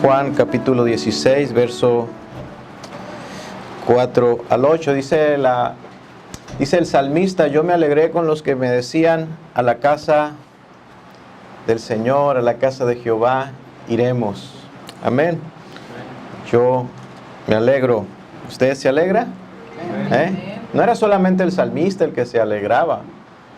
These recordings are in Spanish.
Juan capítulo 16, verso 4 al 8, dice el salmista: yo me alegré con los que me decían, a la casa del Señor, a la casa de Jehová iremos. Amén. Yo me alegro. ¿Usted se alegra? No era solamente el salmista el que se alegraba,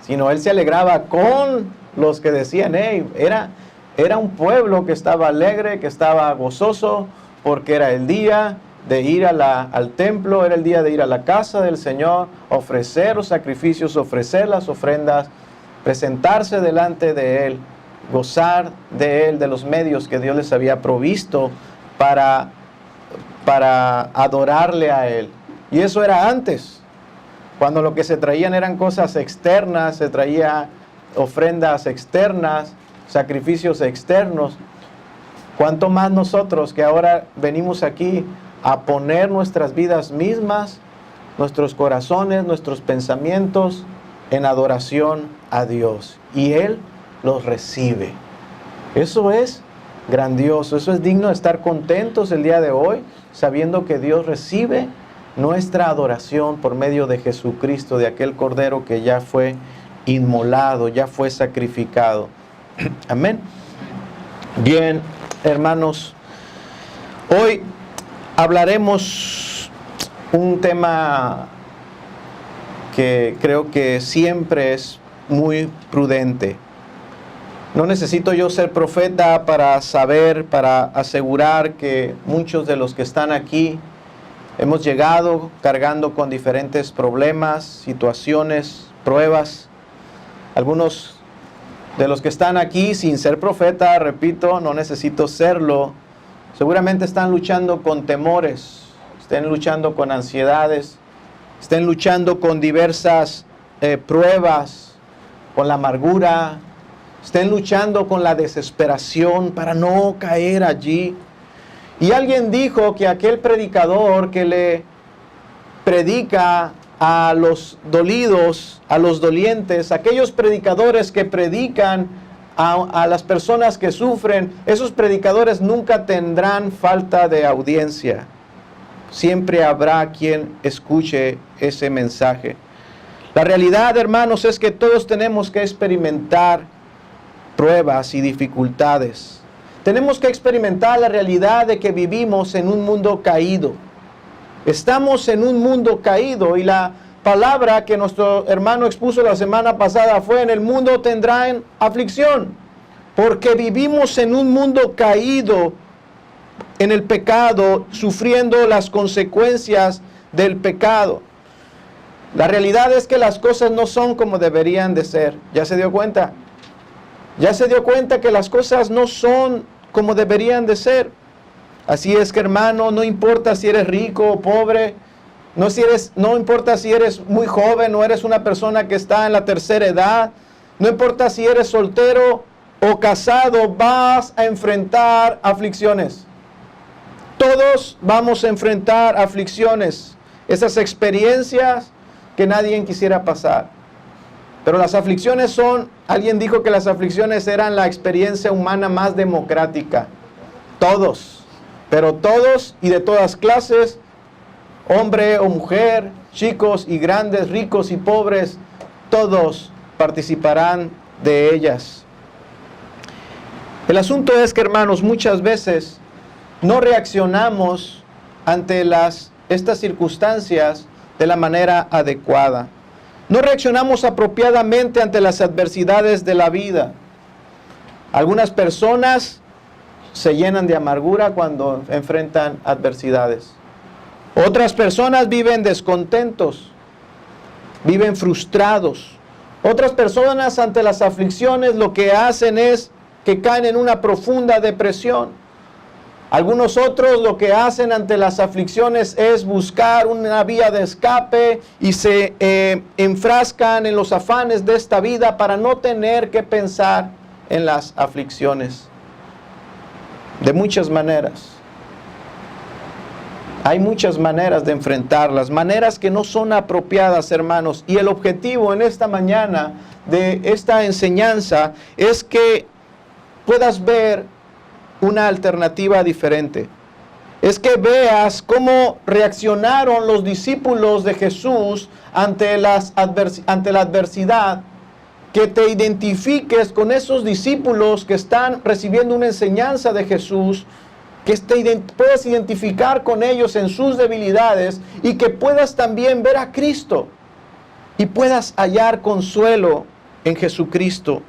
sino él se alegraba con los que decían, era un pueblo que estaba alegre, que estaba gozoso, porque era el día de ir al templo, era el día de ir a la casa del Señor, ofrecer los sacrificios, ofrecer las ofrendas, presentarse delante de Él, gozar de Él, de los medios que Dios les había provisto para adorarle a Él. Y eso era antes, cuando lo que se traían eran cosas externas, se traía ofrendas externas, sacrificios externos. Cuanto más nosotros que ahora venimos aquí a poner nuestras vidas mismas, nuestros corazones, nuestros pensamientos en adoración a Dios, y Él los recibe. Eso es grandioso, eso es digno de estar contentos el día de hoy, sabiendo que Dios recibe nuestra adoración por medio de Jesucristo, de aquel Cordero que ya fue inmolado, ya fue sacrificado. Amén. Bien, hermanos, hoy hablaremos un tema que creo que siempre es muy prudente. No necesito yo ser profeta para saber, para asegurar que muchos de los que están aquí hemos llegado cargando con diferentes problemas, situaciones, pruebas. Algunos de los que están aquí, sin ser profeta, repito, no necesito serlo, seguramente están luchando con temores, estén luchando con ansiedades, estén luchando con diversas pruebas, con la amargura, estén luchando con la desesperación para no caer allí. Y alguien dijo que aquel predicador que le predica a los dolidos, a los dolientes, aquellos predicadores que predican a las personas que sufren, esos predicadores nunca tendrán falta de audiencia. Siempre habrá quien escuche ese mensaje. La realidad, hermanos, es que todos tenemos que experimentar pruebas y dificultades. Tenemos que experimentar la realidad de que vivimos en un mundo caído. Estamos en un mundo caído, y la palabra que nuestro hermano expuso la semana pasada fue: en el mundo tendrán aflicción, porque vivimos en un mundo caído en el pecado, sufriendo las consecuencias del pecado. La realidad es que las cosas no son como deberían de ser. ¿Ya se dio cuenta? Ya se dio cuenta que las cosas no son como deberían de ser. Así es que, hermano, no importa si eres rico o pobre, no importa si eres muy joven o eres una persona que está en la tercera edad, no importa si eres soltero o casado, vas a enfrentar aflicciones. Todos vamos a enfrentar aflicciones, esas experiencias que nadie quisiera pasar. Pero las aflicciones son, alguien dijo que las aflicciones eran la experiencia humana más democrática. Todos, pero todos y de todas clases, hombre o mujer, chicos y grandes, ricos y pobres, todos participarán de ellas. El asunto es que, hermanos, muchas veces no reaccionamos ante estas circunstancias de la manera adecuada. No reaccionamos apropiadamente ante las adversidades de la vida. Algunas personas se llenan de amargura cuando enfrentan adversidades. Otras personas viven descontentos, viven frustrados. Otras personas ante las aflicciones lo que hacen es que caen en una profunda depresión. Algunos otros lo que hacen ante las aflicciones es buscar una vía de escape y se enfrascan en los afanes de esta vida para no tener que pensar en las aflicciones. De muchas maneras. Hay muchas maneras de enfrentarlas, maneras que no son apropiadas, hermanos. Y el objetivo en esta mañana de esta enseñanza es que puedas ver una alternativa diferente. Es que veas cómo reaccionaron los discípulos de Jesús ante la adversidad, que te identifiques con esos discípulos que están recibiendo una enseñanza de Jesús, que puedas identificar con ellos en sus debilidades y que puedas también ver a Cristo y puedas hallar consuelo en Jesucristo.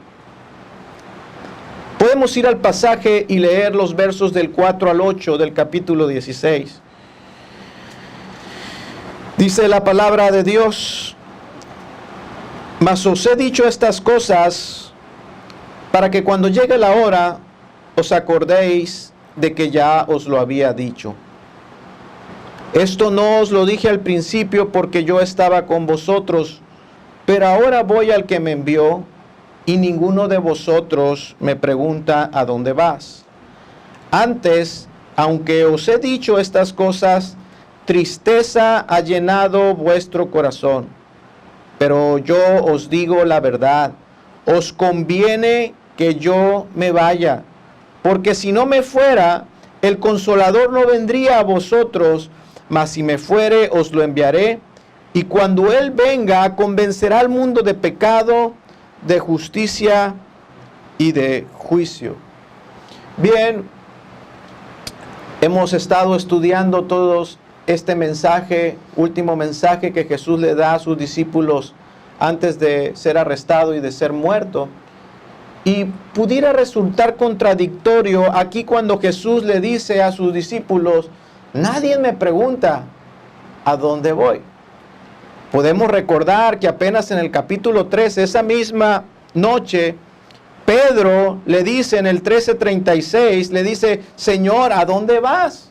Podemos ir al pasaje y leer los versos del 4 al 8 del capítulo 16. Dice la palabra de Dios: mas os he dicho estas cosas para que cuando llegue la hora os acordéis de que ya os lo había dicho. Esto no os lo dije al principio porque yo estaba con vosotros, pero ahora voy al que me envió y ninguno de vosotros me pregunta a dónde vas. Antes, aunque os he dicho estas cosas, tristeza ha llenado vuestro corazón. Pero yo os digo la verdad, os conviene que yo me vaya, porque si no me fuera, el Consolador no vendría a vosotros, mas si me fuere, os lo enviaré, y cuando Él venga, convencerá al mundo de pecado, de justicia y de juicio. Bien, hemos estado estudiando todos este mensaje, último mensaje que Jesús le da a sus discípulos antes de ser arrestado y de ser muerto. Y pudiera resultar contradictorio aquí cuando Jesús le dice a sus discípulos: nadie me pregunta a dónde voy. Podemos recordar que apenas en el capítulo 13, esa misma noche, Pedro le dice en el 13:36, le dice: Señor, ¿a dónde vas?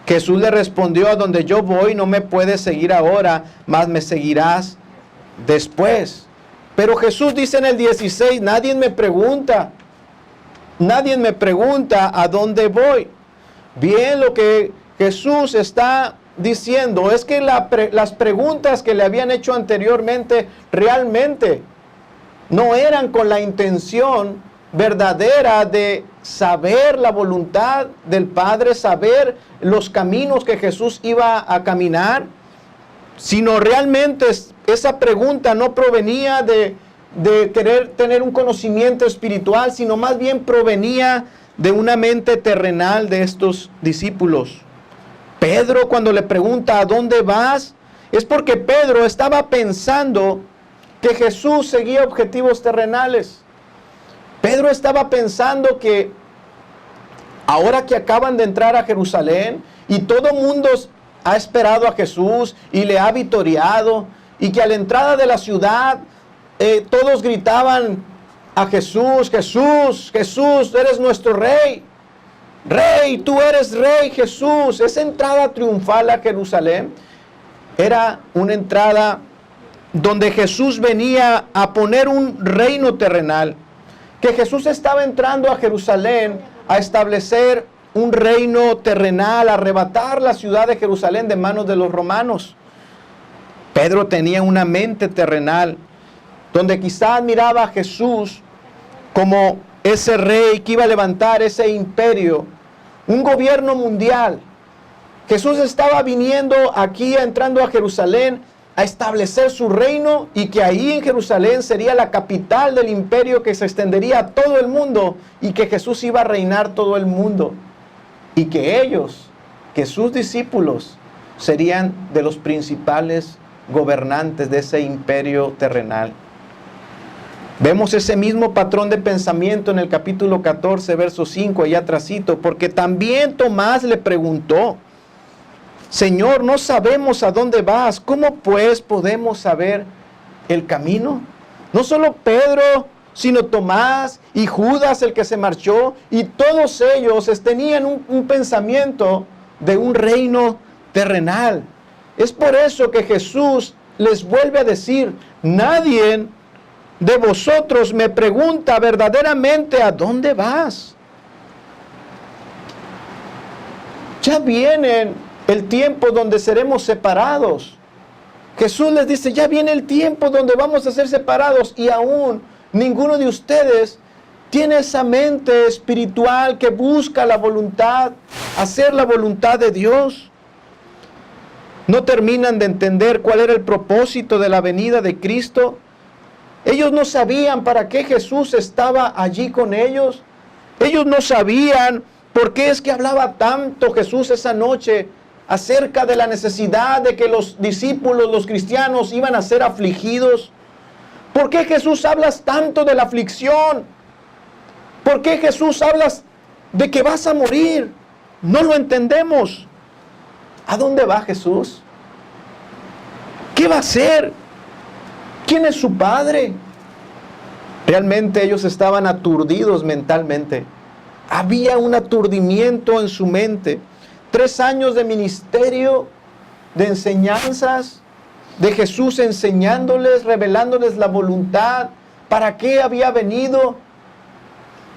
Jesús le respondió: a donde yo voy no me puedes seguir ahora, mas me seguirás después. Pero Jesús dice en el 16, nadie me pregunta a dónde voy. Bien, lo que Jesús está diciendo es que las preguntas que le habían hecho anteriormente realmente no eran con la intención verdadera de saber la voluntad del Padre, saber los caminos que Jesús iba a caminar, sino realmente esa pregunta no provenía de querer tener un conocimiento espiritual, sino más bien provenía de una mente terrenal de estos discípulos. Pedro, cuando le pregunta ¿a dónde vas?, es porque Pedro estaba pensando que Jesús seguía objetivos terrenales. Pedro estaba pensando que ahora que acaban de entrar a Jerusalén y todo el mundo ha esperado a Jesús y le ha vitoriado, y que a la entrada de la ciudad todos gritaban a Jesús: Jesús, Jesús, eres nuestro Rey. Rey, tú eres Rey, Jesús. Esa entrada triunfal a Jerusalén era una entrada donde Jesús venía a poner un reino terrenal. Que Jesús estaba entrando a Jerusalén a establecer un reino terrenal, a arrebatar la ciudad de Jerusalén de manos de los romanos. Pedro tenía una mente terrenal, donde quizás miraba a Jesús como ese rey que iba a levantar ese imperio, un gobierno mundial. Jesús estaba viniendo aquí, entrando a Jerusalén, a establecer su reino, y que ahí en Jerusalén sería la capital del imperio que se extendería a todo el mundo, y que Jesús iba a reinar todo el mundo, y que ellos, que sus discípulos, serían de los principales gobernantes de ese imperio terrenal. Vemos ese mismo patrón de pensamiento en el capítulo 14, verso 5, allá atrásito, porque también Tomás le preguntó: Señor, no sabemos a dónde vas, ¿cómo pues podemos saber el camino? No solo Pedro, sino Tomás y Judas, el que se marchó, y todos ellos tenían un pensamiento de un reino terrenal. Es por eso que Jesús les vuelve a decir: nadie de vosotros me pregunta verdaderamente a dónde vas. Ya viene el tiempo donde seremos separados. Jesús les dice: ya viene el tiempo donde vamos a ser separados, y aún ninguno de ustedes tiene esa mente espiritual que busca la voluntad, hacer la voluntad de Dios. No terminan de entender cuál era el propósito de la venida de Cristo. Ellos no sabían para qué Jesús estaba allí con ellos. Ellos no sabían por qué es que hablaba tanto Jesús esa noche acerca de la necesidad de que los discípulos, los cristianos, iban a ser afligidos. ¿Por qué Jesús hablas tanto de la aflicción? ¿Por qué Jesús hablas de que vas a morir? No lo entendemos. ¿A dónde va Jesús? ¿Qué va a hacer? ¿Quién es su Padre? Realmente ellos estaban aturdidos mentalmente. Había un aturdimiento en su mente. 3 años de ministerio, de enseñanzas, de Jesús enseñándoles, revelándoles la voluntad. ¿Para qué había venido?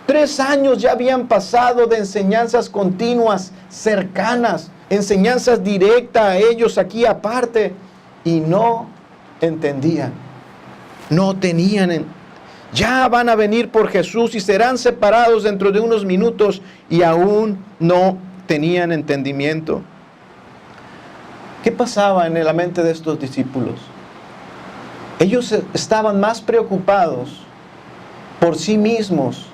3 años ya habían pasado de enseñanzas continuas, cercanas, enseñanzas directas a ellos aquí aparte, y no entendían, no tenían. Ya van a venir por Jesús y serán separados dentro de unos minutos, y aún no tenían entendimiento. ¿Qué pasaba en la mente de estos discípulos? Ellos estaban más preocupados por sí mismos,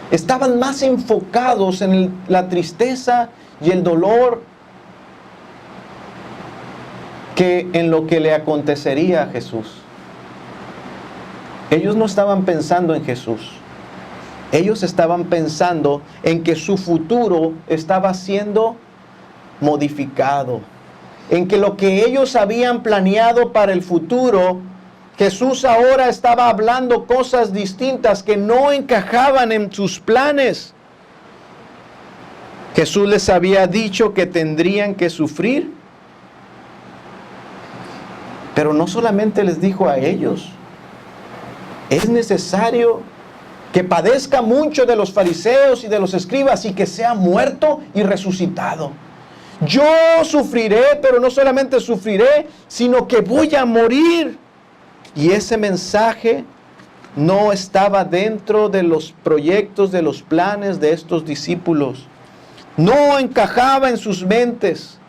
estaban más enfocados en la tristeza y el dolor que en lo que le acontecería a Jesús. Ellos no estaban pensando en Jesús. Ellos estaban pensando en que su futuro estaba siendo modificado, en que lo que ellos habían planeado para el futuro, Jesús ahora estaba hablando cosas distintas que no encajaban en sus planes. Jesús les había dicho que tendrían que sufrir, pero no solamente les dijo a ellos, es necesario que padezca mucho de los fariseos y de los escribas y que sea muerto y resucitado. Yo sufriré, pero no solamente sufriré, sino que voy a morir. Y ese mensaje no estaba dentro de los proyectos, de los planes de estos discípulos. No encajaba en sus mentes.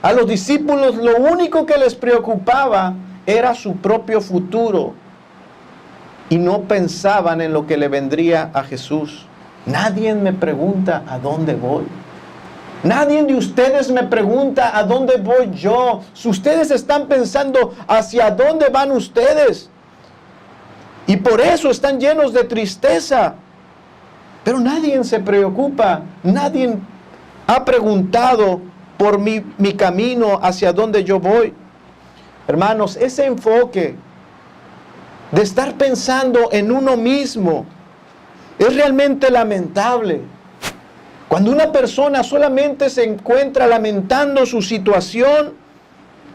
A los discípulos lo único que les preocupaba era su propio futuro. Y no pensaban en lo que le vendría a Jesús. Nadie me pregunta a dónde voy. Nadie de ustedes me pregunta a dónde voy yo. Si ustedes están pensando hacia dónde van ustedes, y por eso están llenos de tristeza. Pero nadie se preocupa. Nadie ha preguntado por mi camino hacia dónde yo voy. Hermanos, ese enfoque de estar pensando en uno mismo es realmente lamentable. Cuando una persona solamente se encuentra lamentando su situación,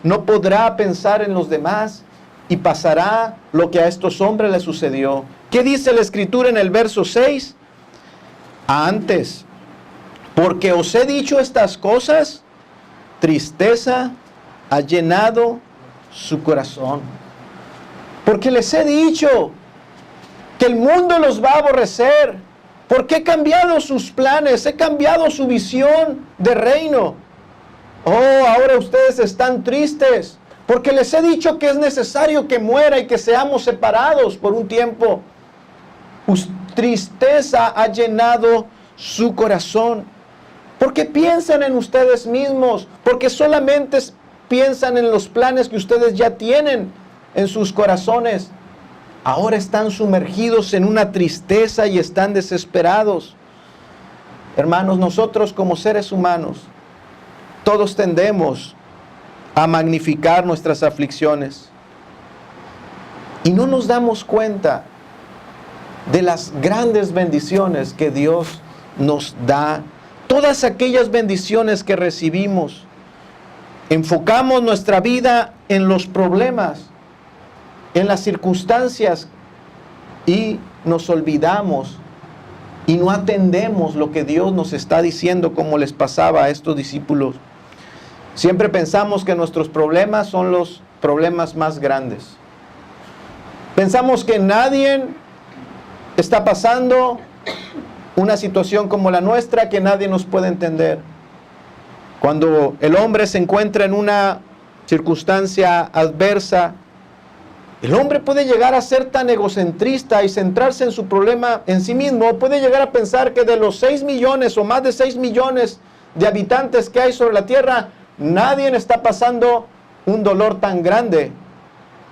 no podrá pensar en los demás y pasará lo que a estos hombres les sucedió. ¿Qué dice la Escritura en el verso 6? Antes, porque os he dicho estas cosas, tristeza ha llenado su corazón. Porque les he dicho que el mundo los va a aborrecer, porque he cambiado sus planes, he cambiado su visión de reino. Oh, ahora ustedes están tristes, porque les he dicho que es necesario que muera y que seamos separados por un tiempo. Tristeza ha llenado su corazón. Porque piensan en ustedes mismos, porque solamente piensan en los planes que ustedes ya tienen en sus corazones. Ahora están sumergidos en una tristeza y están desesperados. Hermanos, nosotros como seres humanos, todos tendemos a magnificar nuestras aflicciones. Y no nos damos cuenta de las grandes bendiciones que Dios nos da. Todas aquellas bendiciones que recibimos. Enfocamos nuestra vida en los problemas, en las circunstancias, y nos olvidamos y no atendemos lo que Dios nos está diciendo, como les pasaba a estos discípulos. Siempre pensamos que nuestros problemas son los problemas más grandes. Pensamos que nadie está pasando una situación como la nuestra que nadie nos puede entender. Cuando el hombre se encuentra en una circunstancia adversa, el hombre puede llegar a ser tan egocentrista y centrarse en su problema en sí mismo. Puede llegar a pensar que de los 6 millones o más de 6 millones de habitantes que hay sobre la tierra, nadie está pasando un dolor tan grande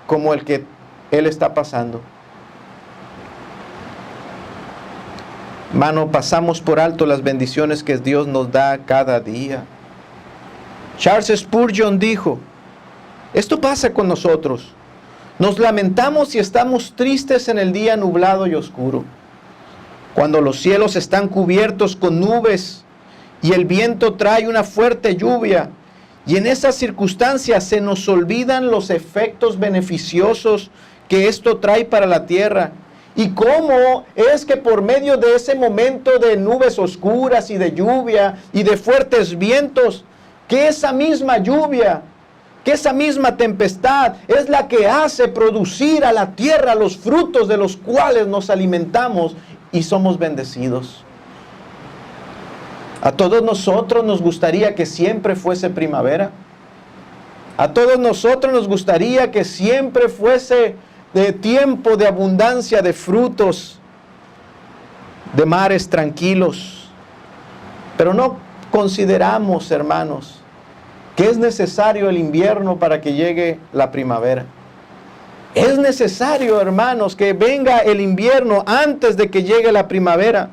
como el que él está pasando. Hermano, pasamos por alto las bendiciones que Dios nos da cada día. Charles Spurgeon dijo, esto pasa con nosotros. Nos lamentamos y estamos tristes en el día nublado y oscuro, cuando los cielos están cubiertos con nubes y el viento trae una fuerte lluvia, y en esas circunstancias se nos olvidan los efectos beneficiosos que esto trae para la tierra. Y cómo es que por medio de ese momento de nubes oscuras y de lluvia y de fuertes vientos, que esa misma lluvia, que esa misma tempestad es la que hace producir a la tierra los frutos de los cuales nos alimentamos y somos bendecidos. A todos nosotros nos gustaría que siempre fuese primavera. A todos nosotros nos gustaría que siempre fuese de tiempo de abundancia de frutos, de mares tranquilos. Pero no consideramos, hermanos, que es necesario el invierno para que llegue la primavera. Es necesario, hermanos, que venga el invierno antes de que llegue la primavera.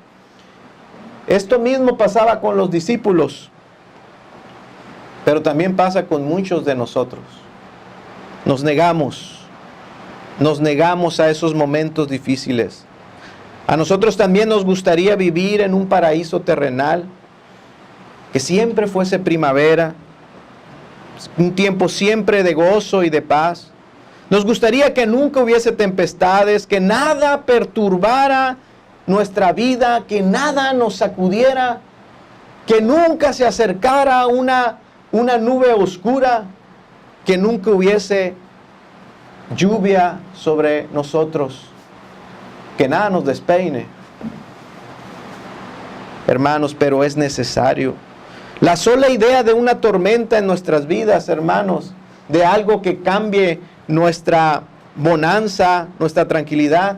Esto mismo pasaba con los discípulos, pero también pasa con muchos de nosotros. Nos negamos a esos momentos difíciles. A nosotros también nos gustaría vivir en un paraíso terrenal, que siempre fuese primavera, un tiempo siempre de gozo y de paz. Nos gustaría que nunca hubiese tempestades, que nada perturbara nuestra vida, que nada nos sacudiera, que nunca se acercara una nube oscura, que nunca hubiese lluvia sobre nosotros, que nada nos despeine. Hermanos, pero es necesario. La sola idea de una tormenta en nuestras vidas, hermanos, de algo que cambie nuestra bonanza, nuestra tranquilidad,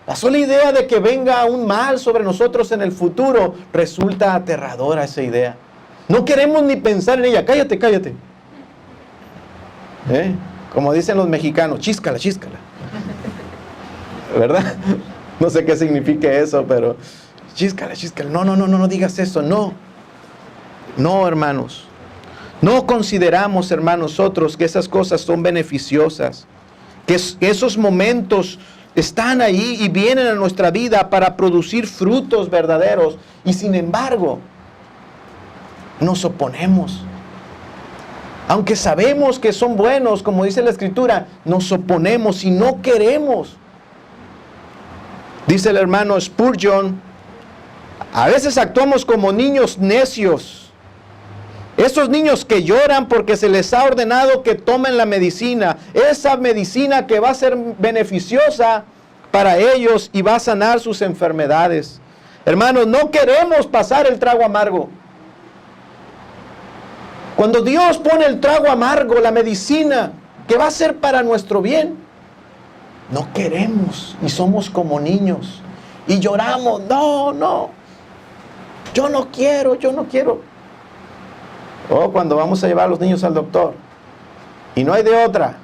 la sola idea de que venga un mal sobre nosotros en el futuro, resulta aterradora esa idea. No queremos ni pensar en ella. Cállate, cállate. Como dicen los mexicanos, chíscala, chíscala. ¿Verdad? No sé qué significa eso, pero chíscala, chíscala. No digas eso, no. No, hermanos. No consideramos, hermanos, nosotros que esas cosas son beneficiosas, que esos momentos están ahí y vienen a nuestra vida para producir frutos verdaderos, y sin embargo, nos oponemos. Aunque sabemos que son buenos, como dice la Escritura, nos oponemos y no queremos. Dice el hermano Spurgeon, a veces actuamos como niños necios. Esos niños que lloran porque se les ha ordenado que tomen la medicina, esa medicina que va a ser beneficiosa para ellos y va a sanar sus enfermedades. Hermanos, no queremos pasar el trago amargo. Cuando Dios pone el trago amargo, la medicina que va a ser para nuestro bien, no queremos y somos como niños y lloramos. No, yo no quiero. O cuando vamos a llevar a los niños al doctor y no hay de otra,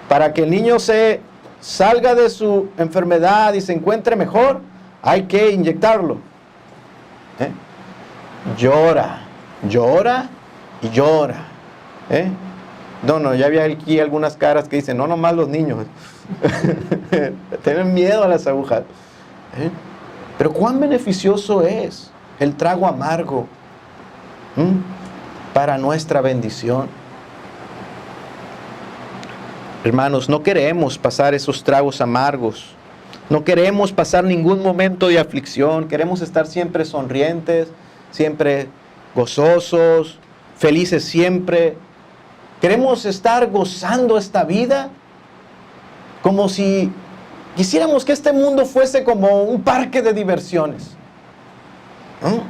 para que el niño se salga de su enfermedad y se encuentre mejor, hay que inyectarlo. Llora y llora. No, ya había aquí algunas caras que dicen, no, nomás los niños. Tienen miedo a las agujas. Pero cuán beneficioso es el trago amargo para nuestra bendición. Hermanos, no queremos pasar esos tragos amargos. No queremos pasar ningún momento de aflicción. Queremos estar siempre sonrientes, siempre gozosos, felices siempre. Queremos estar gozando esta vida como si Quisiéramos que este mundo fuese como un parque de diversiones, ¿no?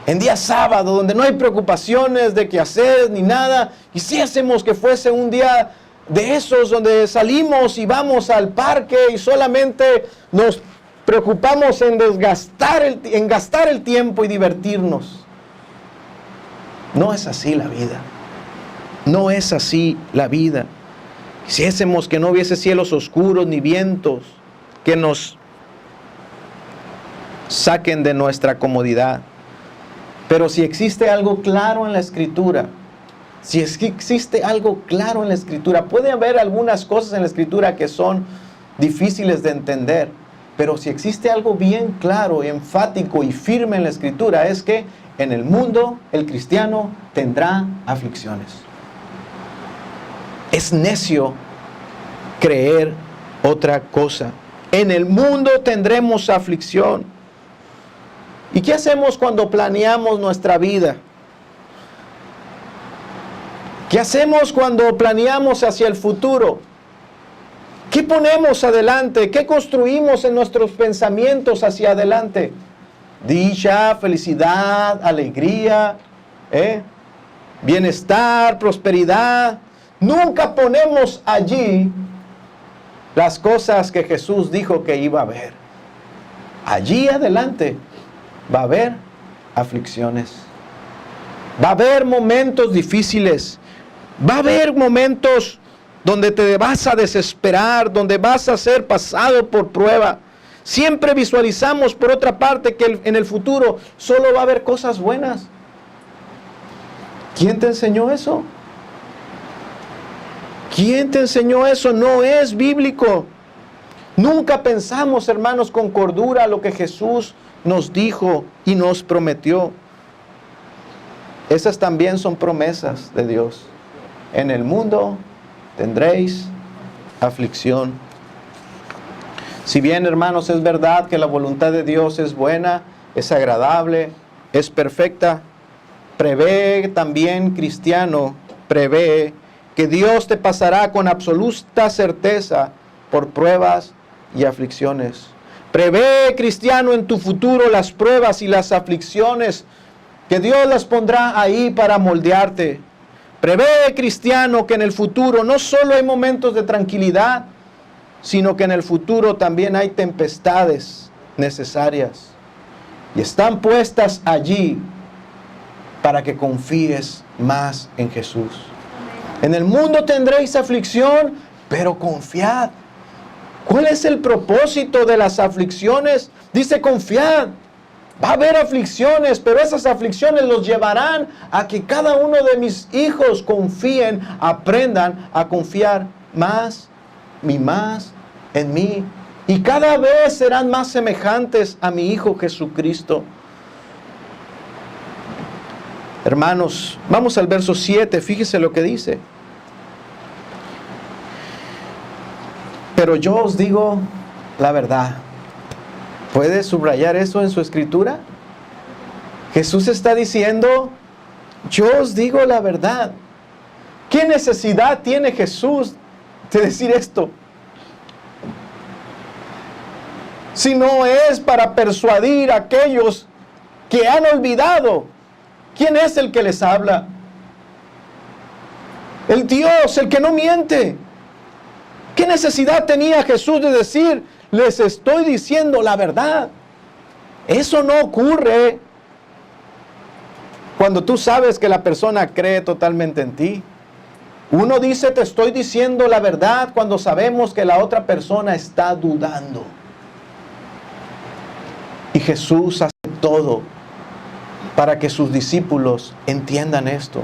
En día sábado, donde no hay preocupaciones de qué hacer ni nada. Quisiésemos que fuese un día de esos donde salimos y vamos al parque y solamente nos preocupamos en gastar el tiempo y divertirnos. No es así la vida. No es así la vida. Quisiésemos que no hubiese cielos oscuros ni vientos que nos saquen de nuestra comodidad. Pero si existe algo claro en la Escritura, puede haber algunas cosas en la Escritura que son difíciles de entender, pero si existe algo bien claro, enfático y firme en la Escritura, es que en el mundo el cristiano tendrá aflicciones. Es necio creer otra cosa. En el mundo tendremos aflicción. ¿Y qué hacemos cuando planeamos nuestra vida? ¿Qué hacemos cuando planeamos hacia el futuro? ¿Qué ponemos adelante? ¿Qué construimos en nuestros pensamientos hacia adelante? Dicha, felicidad, alegría, bienestar, prosperidad. Nunca ponemos allí las cosas que Jesús dijo que iba a haber. Allí adelante va a haber aflicciones. Va a haber momentos difíciles. Va a haber momentos donde te vas a desesperar, donde vas a ser pasado por prueba. Siempre visualizamos, por otra parte, que en el futuro solo va a haber cosas buenas. ¿Quién te enseñó eso? ¿Quién te enseñó eso? No es bíblico. Nunca pensamos, hermanos, con cordura lo que Jesús nos dijo y nos prometió. Esas también son promesas de Dios. En el mundo tendréis aflicción. Si bien, hermanos, es verdad que la voluntad de Dios es buena, es agradable, es perfecta, prevé también, cristiano, prevé que Dios te pasará con absoluta certeza por pruebas y aflicciones. Prevé, cristiano, en tu futuro las pruebas y las aflicciones, que Dios las pondrá ahí para moldearte. Prevé, cristiano, que en el futuro no solo hay momentos de tranquilidad, sino que en el futuro también hay tempestades necesarias. Y están puestas allí para que confíes más en Jesús. En el mundo tendréis aflicción, pero confiad. ¿Cuál es el propósito de las aflicciones? Dice, confiad. Va a haber aflicciones, pero esas aflicciones los llevarán a que cada uno de mis hijos confíen, aprendan a confiar más y más en mí. Y cada vez serán más semejantes a mi Hijo Jesucristo. Hermanos, vamos al verso 7, fíjese lo que dice. Pero yo os digo la verdad. ¿Puede subrayar eso en su escritura? Jesús está diciendo, yo os digo la verdad. ¿Qué necesidad tiene Jesús de decir esto? Si no es para persuadir a aquellos que han olvidado quién es el que les habla. El Dios, el que no miente. ¿Qué necesidad tenía Jesús de decir, les estoy diciendo la verdad? Eso no ocurre cuando tú sabes que la persona cree totalmente en ti. Uno dice, te estoy diciendo la verdad, cuando sabemos que la otra persona está dudando. Y Jesús hace todo para que sus discípulos entiendan esto.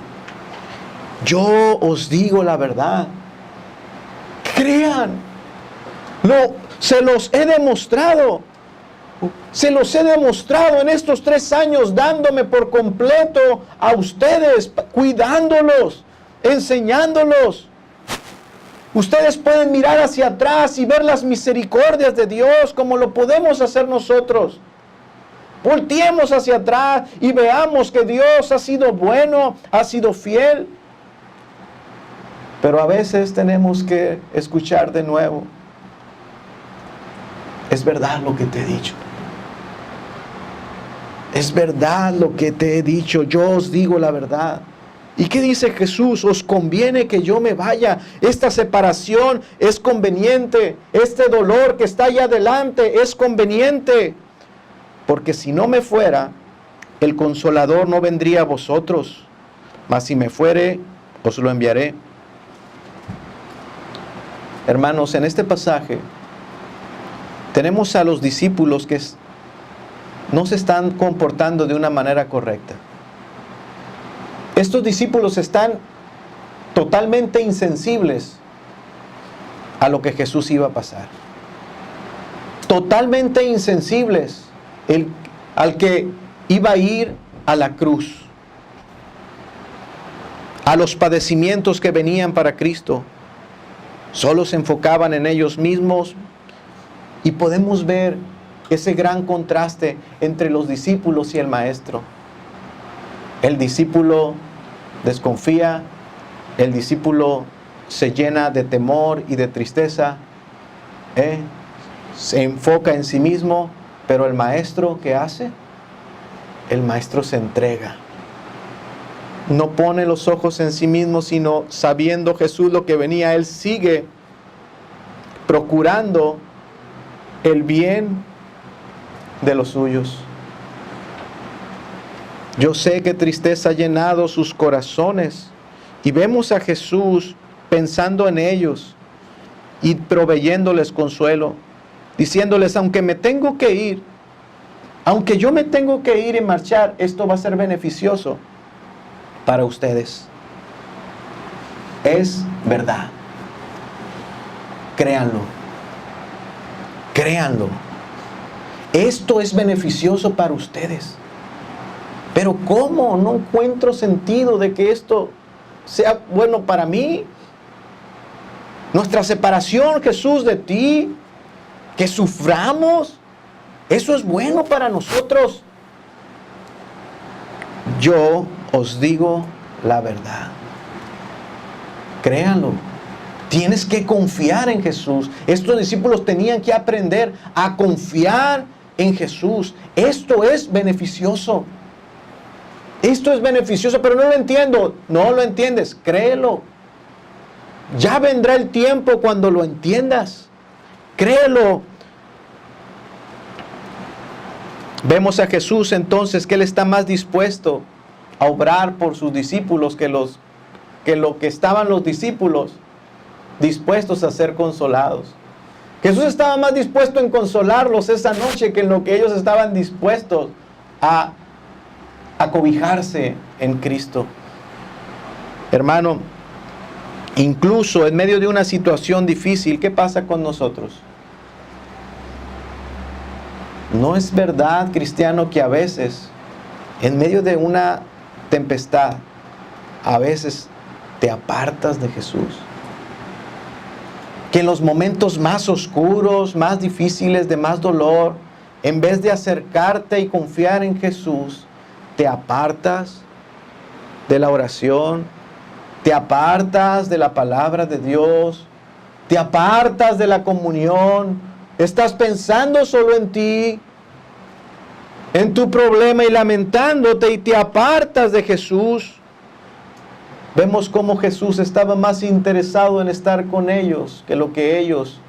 Yo os digo la verdad. Crean. Se los he demostrado. Se los he demostrado en estos 3 años, dándome por completo a ustedes, cuidándolos, enseñándolos. Ustedes pueden mirar hacia atrás y ver las misericordias de Dios como lo podemos hacer nosotros. Volteemos hacia atrás y veamos que Dios ha sido bueno, ha sido fiel. Pero a veces tenemos que escuchar de nuevo. es verdad lo que te he dicho. Es verdad lo que te he dicho, yo os digo la verdad. ¿Y qué dice Jesús? Os conviene que yo me vaya. Esta separación es conveniente. Este dolor que está allá adelante es conveniente. Porque si no me fuera, el Consolador no vendría a vosotros. Mas si me fuere, os lo enviaré. Hermanos, en este pasaje tenemos a los discípulos que no se están comportando de una manera correcta. Estos discípulos están totalmente insensibles a lo que Jesús iba a pasar. Totalmente insensibles al que iba a ir a la cruz, a los padecimientos que venían para Cristo. Solo se enfocaban en ellos mismos y podemos ver ese gran contraste entre los discípulos y el maestro. El discípulo desconfía, el discípulo se llena de temor y de tristeza, se enfoca en sí mismo, pero el maestro, ¿qué hace? El maestro se entrega. No pone los ojos en sí mismo, sino sabiendo Jesús lo que venía, él sigue procurando el bien de los suyos. Yo sé que tristeza ha llenado sus corazones y vemos a Jesús pensando en ellos y proveyéndoles consuelo, diciéndoles, aunque yo me tengo que ir y marchar, esto va a ser beneficioso para ustedes. Es verdad. Créanlo. Créanlo. Esto es beneficioso para ustedes. Pero ¿cómo? No encuentro sentido de que esto sea bueno para mí. Nuestra separación, Jesús, de ti, que suframos, eso es bueno para nosotros. Yo os digo la verdad. Créanlo. Tienes que confiar en Jesús. Estos discípulos tenían que aprender a confiar en Jesús. Esto es beneficioso. Esto es beneficioso, pero no lo entiendo. No lo entiendes, créelo. Ya vendrá el tiempo cuando lo entiendas. Créelo. Vemos a Jesús entonces que Él está más dispuesto a obrar por sus discípulos que lo que estaban los discípulos dispuestos a ser consolados. Jesús estaba más dispuesto en consolarlos esa noche que en lo que ellos estaban dispuestos a cobijarse en Cristo. Hermano, incluso en medio de una situación difícil, ¿qué pasa con nosotros? ¿No es verdad, cristiano, que a veces, en medio de una tempestad, a veces te apartas de Jesús? Que en los momentos más oscuros, más difíciles, de más dolor, en vez de acercarte y confiar en Jesús, te apartas de la oración, te apartas de la palabra de Dios, te apartas de la comunión, estás pensando solo en ti, en tu problema y lamentándote y te apartas de Jesús. Vemos cómo Jesús estaba más interesado en estar con ellos que lo que ellos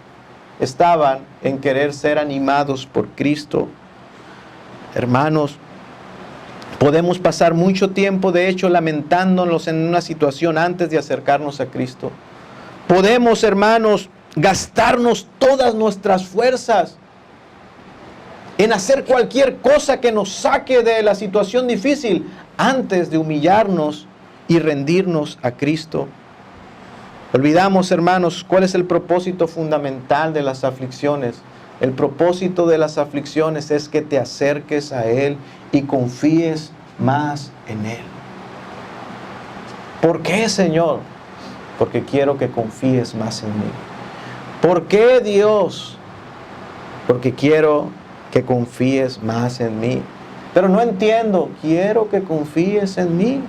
estaban en querer ser animados por Cristo. Hermanos, podemos pasar mucho tiempo, de hecho, lamentándonos en una situación antes de acercarnos a Cristo. Podemos, hermanos, gastarnos todas nuestras fuerzas en hacer cualquier cosa que nos saque de la situación difícil antes de humillarnos y rendirnos a Cristo. Olvidamos, hermanos, cuál es el propósito fundamental de las aflicciones. El propósito de las aflicciones es que te acerques a Él y confíes más en Él. ¿Por qué, Señor? Porque quiero que confíes más en mí. ¿Por qué, Dios? Porque quiero que confíes más en mí. Pero no entiendo. Quiero que confíes en mí.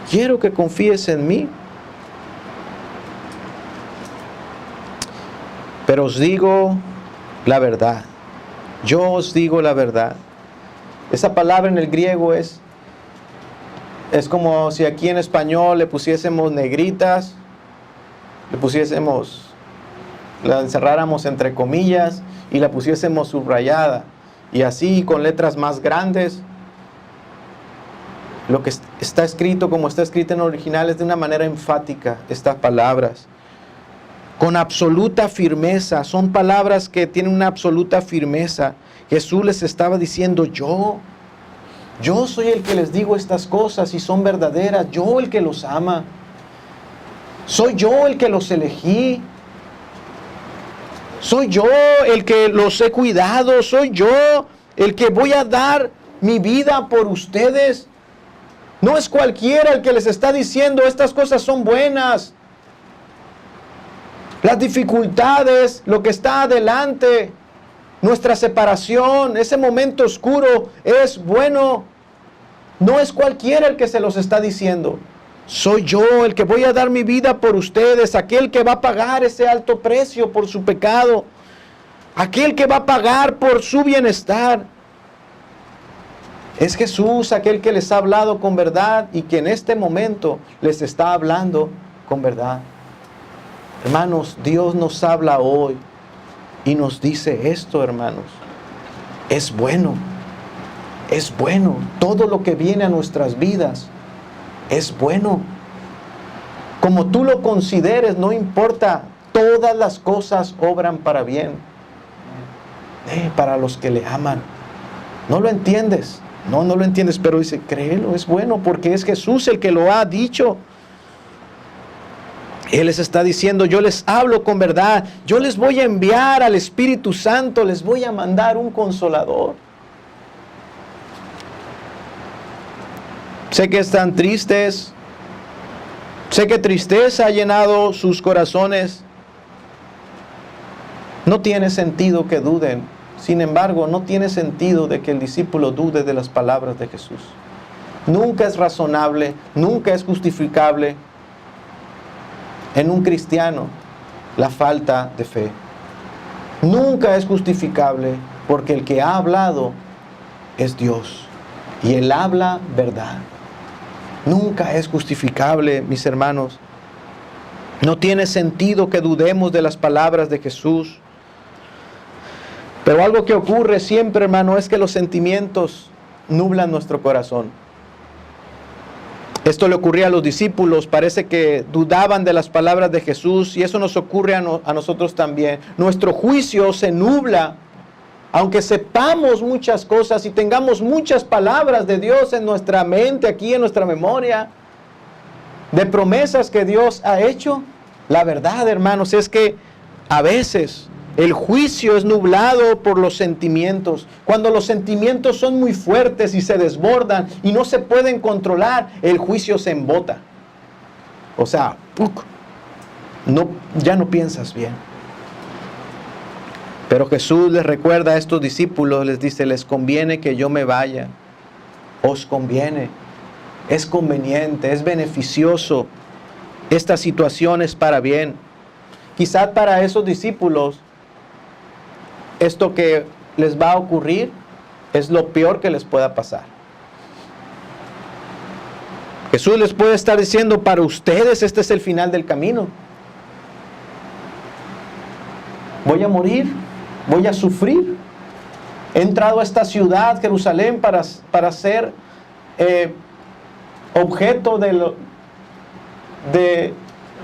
Quiero que confíes en mí. Pero os digo la verdad. Yo os digo la verdad. Esa palabra en el griego es como si aquí en español le pusiésemos negritas, la encerráramos entre comillas y la pusiésemos subrayada. Y así con letras más grandes. Lo que está escrito, como está escrito en el original, es de una manera enfática estas palabras. Con absoluta firmeza. Son palabras que tienen una absoluta firmeza. Jesús les estaba diciendo, yo soy el que les digo estas cosas y son verdaderas. Yo el que los ama. Soy yo el que los elegí. Soy yo el que los he cuidado. Soy yo el que voy a dar mi vida por ustedes. No es cualquiera el que les está diciendo estas cosas son buenas. Las dificultades, lo que está adelante, nuestra separación, ese momento oscuro es bueno. No es cualquiera el que se los está diciendo. Soy yo el que voy a dar mi vida por ustedes, aquel que va a pagar ese alto precio por su pecado, aquel que va a pagar por su bienestar. Es Jesús aquel que les ha hablado con verdad y que en este momento les está hablando con verdad. Hermanos, Dios nos habla hoy y nos dice esto, hermanos. Es bueno. Es bueno. Todo lo que viene a nuestras vidas es bueno. Como tú lo consideres, no importa. Todas las cosas obran para bien. Para los que le aman. No lo entiendes. No lo entiendes, pero dice, créelo, es bueno, porque es Jesús el que lo ha dicho. Él les está diciendo, yo les hablo con verdad, yo les voy a enviar al Espíritu Santo, les voy a mandar un consolador. Sé que están tristes, sé que tristeza ha llenado sus corazones. No tiene sentido que duden. Sin embargo, no tiene sentido de que el discípulo dude de las palabras de Jesús. Nunca es razonable, nunca es justificable en un cristiano la falta de fe. Nunca es justificable porque el que ha hablado es Dios y Él habla verdad. Nunca es justificable, mis hermanos. No tiene sentido que dudemos de las palabras de Jesús. Pero algo que ocurre siempre, hermano, es que los sentimientos nublan nuestro corazón. Esto le ocurría a los discípulos, parece que dudaban de las palabras de Jesús y eso nos ocurre a nosotros también. Nuestro juicio se nubla, aunque sepamos muchas cosas y tengamos muchas palabras de Dios en nuestra mente, aquí en nuestra memoria, de promesas que Dios ha hecho. La verdad, hermanos, es que a veces el juicio es nublado por los sentimientos. Cuando los sentimientos son muy fuertes y se desbordan y no se pueden controlar, el juicio se embota. O sea, ya no piensas bien. Pero Jesús les recuerda a estos discípulos, les dice, les conviene que yo me vaya. Os conviene. Es conveniente, es beneficioso. Esta situación es para bien. Quizás para esos discípulos, esto que les va a ocurrir es lo peor que les pueda pasar. Jesús les puede estar diciendo, para ustedes este es el final del camino. Voy a morir, voy a sufrir. He entrado a esta ciudad, Jerusalén, para ser objeto de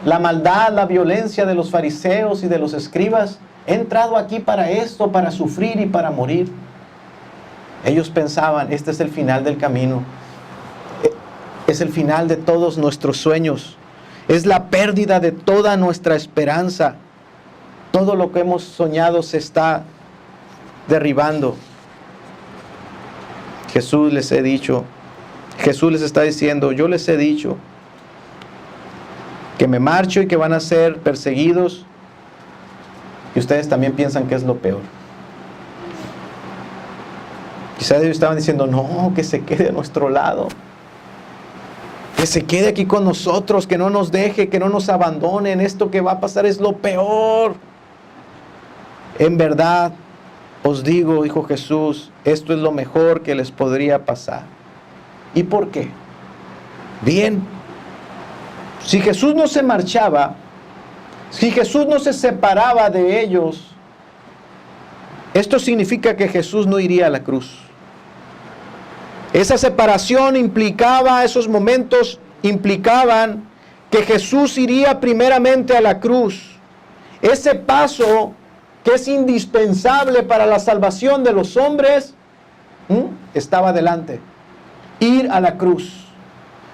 la maldad, la violencia de los fariseos y de los escribas. He entrado aquí para esto, para sufrir y para morir. Ellos pensaban, este es el final del camino. Es el final de todos nuestros sueños. Es la pérdida de toda nuestra esperanza. Todo lo que hemos soñado se está derribando. Jesús les está diciendo, yo les he dicho que me marcho y que van a ser perseguidos. Y ustedes también piensan que es lo peor. Quizás ellos estaban diciendo, no, que se quede a nuestro lado. Que se quede aquí con nosotros, que no nos deje, que no nos abandonen. Esto que va a pasar es lo peor. En verdad, os digo, dijo Jesús, esto es lo mejor que les podría pasar. ¿Y por qué? Bien, si Jesús no se marchaba, si Jesús no se separaba de ellos, esto significa que Jesús no iría a la cruz. Esa separación implicaba, esos momentos implicaban que Jesús iría primeramente a la cruz. Ese paso que es indispensable para la salvación de los hombres, estaba delante. Ir a la cruz.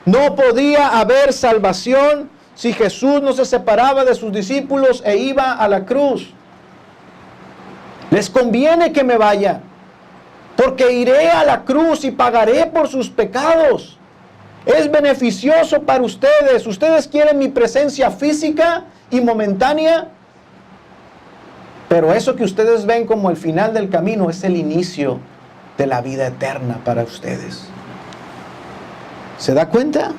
No podía haber salvación si Jesús no se separaba de sus discípulos e iba a la cruz. Les conviene que me vaya, porque iré a la cruz y pagaré por sus pecados. Es beneficioso para ustedes. Ustedes quieren mi presencia física y momentánea, pero eso que ustedes ven como el final del camino es el inicio de la vida eterna para ustedes. ¿Se da cuenta?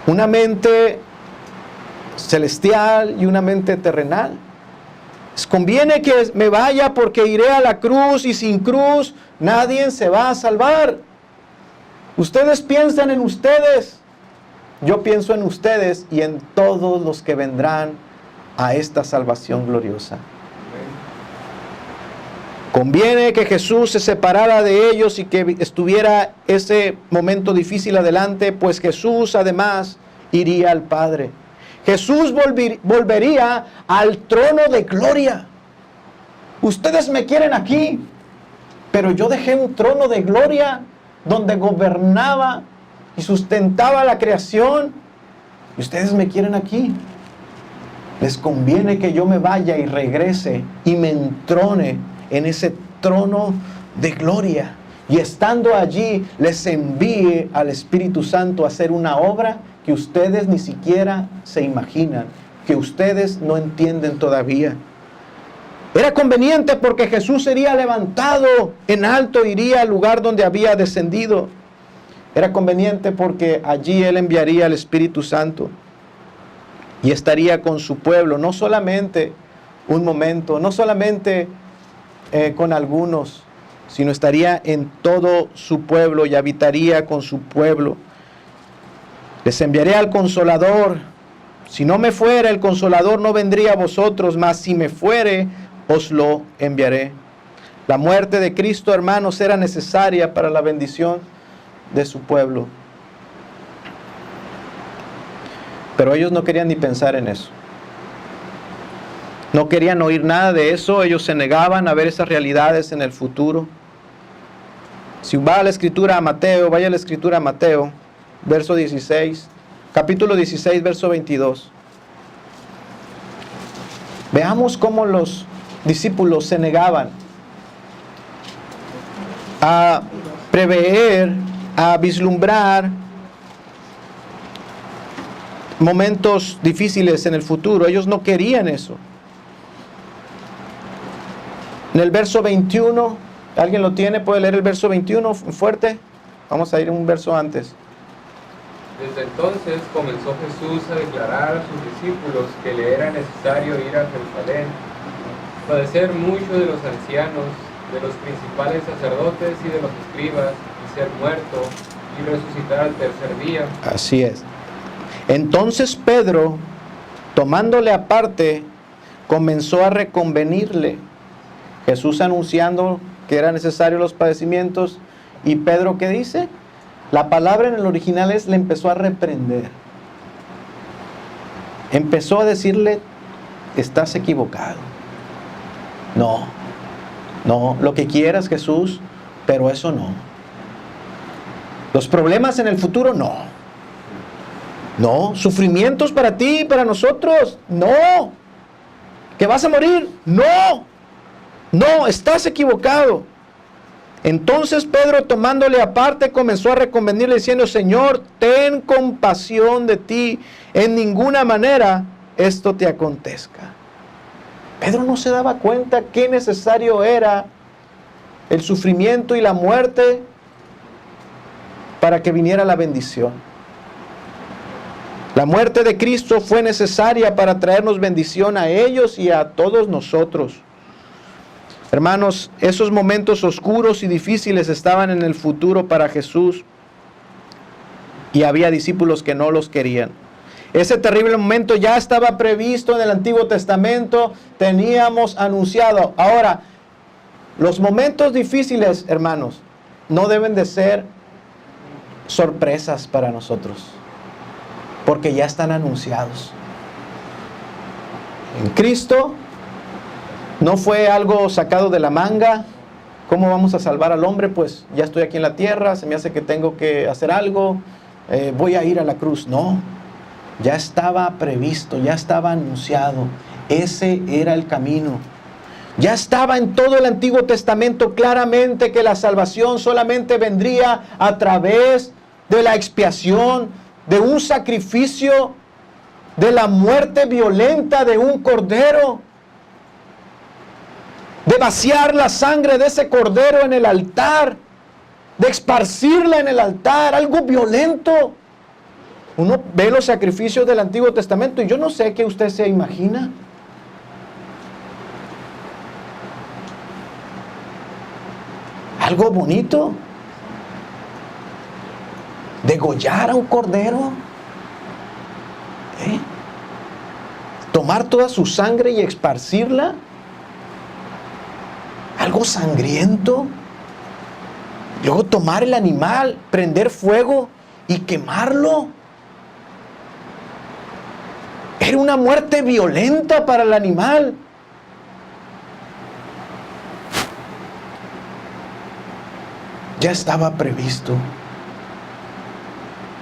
Una mente celestial y una mente terrenal. Les conviene que me vaya porque iré a la cruz y sin cruz nadie se va a salvar. Ustedes piensan en ustedes. Yo pienso en ustedes y en todos los que vendrán a esta salvación gloriosa. Conviene que Jesús se separara de ellos y que estuviera ese momento difícil adelante, pues Jesús además iría al Padre. Jesús volvería al trono de gloria. Ustedes me quieren aquí, pero yo dejé un trono de gloria donde gobernaba y sustentaba la creación. Y ustedes me quieren aquí. Les conviene que yo me vaya y regrese y me entrone en ese trono de gloria. Y estando allí, les envíe al Espíritu Santo a hacer una obra que ustedes ni siquiera se imaginan, que ustedes no entienden todavía. Era conveniente porque Jesús sería levantado en alto, iría al lugar donde había descendido. Era conveniente porque allí Él enviaría al Espíritu Santo y estaría con su pueblo, no solamente un momento, no solamente con algunos, sino estaría en todo su pueblo y habitaría con su pueblo. Les enviaré al Consolador. Si no me fuera, el Consolador no vendría a vosotros, mas si me fuere, os lo enviaré. La muerte de Cristo, hermanos, era necesaria para la bendición de su pueblo. Pero ellos no querían ni pensar en eso. No querían oír nada de eso. Ellos se negaban a ver esas realidades en el futuro. Si va a la escritura a Mateo, vaya a la escritura a Mateo, verso 16, capítulo 16, verso 22. Veamos cómo los discípulos se negaban a prever, a vislumbrar momentos difíciles en el futuro. Ellos no querían eso. En el verso 21, ¿alguien lo tiene? ¿Puede leer el verso 21 fuerte? Vamos a ir un verso antes. Desde entonces comenzó Jesús a declarar a sus discípulos que le era necesario ir a Jerusalén, padecer mucho de los ancianos, de los principales sacerdotes y de los escribas, y ser muerto y resucitar al tercer día. Así es. Entonces Pedro, tomándole aparte, comenzó a reconvenirle. Jesús anunciando que eran necesarios los padecimientos, y Pedro, ¿qué dice? La palabra en el original es, le empezó a reprender. Empezó a decirle, estás equivocado. No, lo que quieras, Jesús, pero eso no. Los problemas en el futuro, no, sufrimientos para ti y para nosotros, no. ¿Que vas a morir? No, estás equivocado. Entonces Pedro, tomándole aparte, comenzó a reconvenirle diciendo, Señor, ten compasión de ti, en ninguna manera esto te acontezca. Pedro no se daba cuenta qué necesario era el sufrimiento y la muerte para que viniera la bendición. La muerte de Cristo fue necesaria para traernos bendición a ellos y a todos nosotros. Hermanos, esos momentos oscuros y difíciles estaban en el futuro para Jesús y había discípulos que no los querían. Ese terrible momento ya estaba previsto en el Antiguo Testamento, teníamos anunciado. Ahora, los momentos difíciles, hermanos, no deben de ser sorpresas para nosotros, porque ya están anunciados. En Cristo no fue algo sacado de la manga. ¿Cómo vamos a salvar al hombre? Pues ya estoy aquí en la tierra, se me hace que tengo que hacer algo, voy a ir a la cruz. No, ya estaba previsto, ya estaba anunciado. Ese era el camino. Ya estaba en todo el Antiguo Testamento claramente que la salvación solamente vendría a través de la expiación, de un sacrificio, de la muerte violenta de un cordero, de vaciar la sangre de ese cordero en el altar, de esparcirla en el altar, algo violento. Uno ve los sacrificios del Antiguo Testamento y yo no sé qué usted se imagina. Algo bonito. Degollar a un cordero. Tomar toda su sangre y esparcirla. Algo sangriento. Luego tomar el animal, prender fuego y quemarlo. Era una muerte violenta para el animal. Ya estaba previsto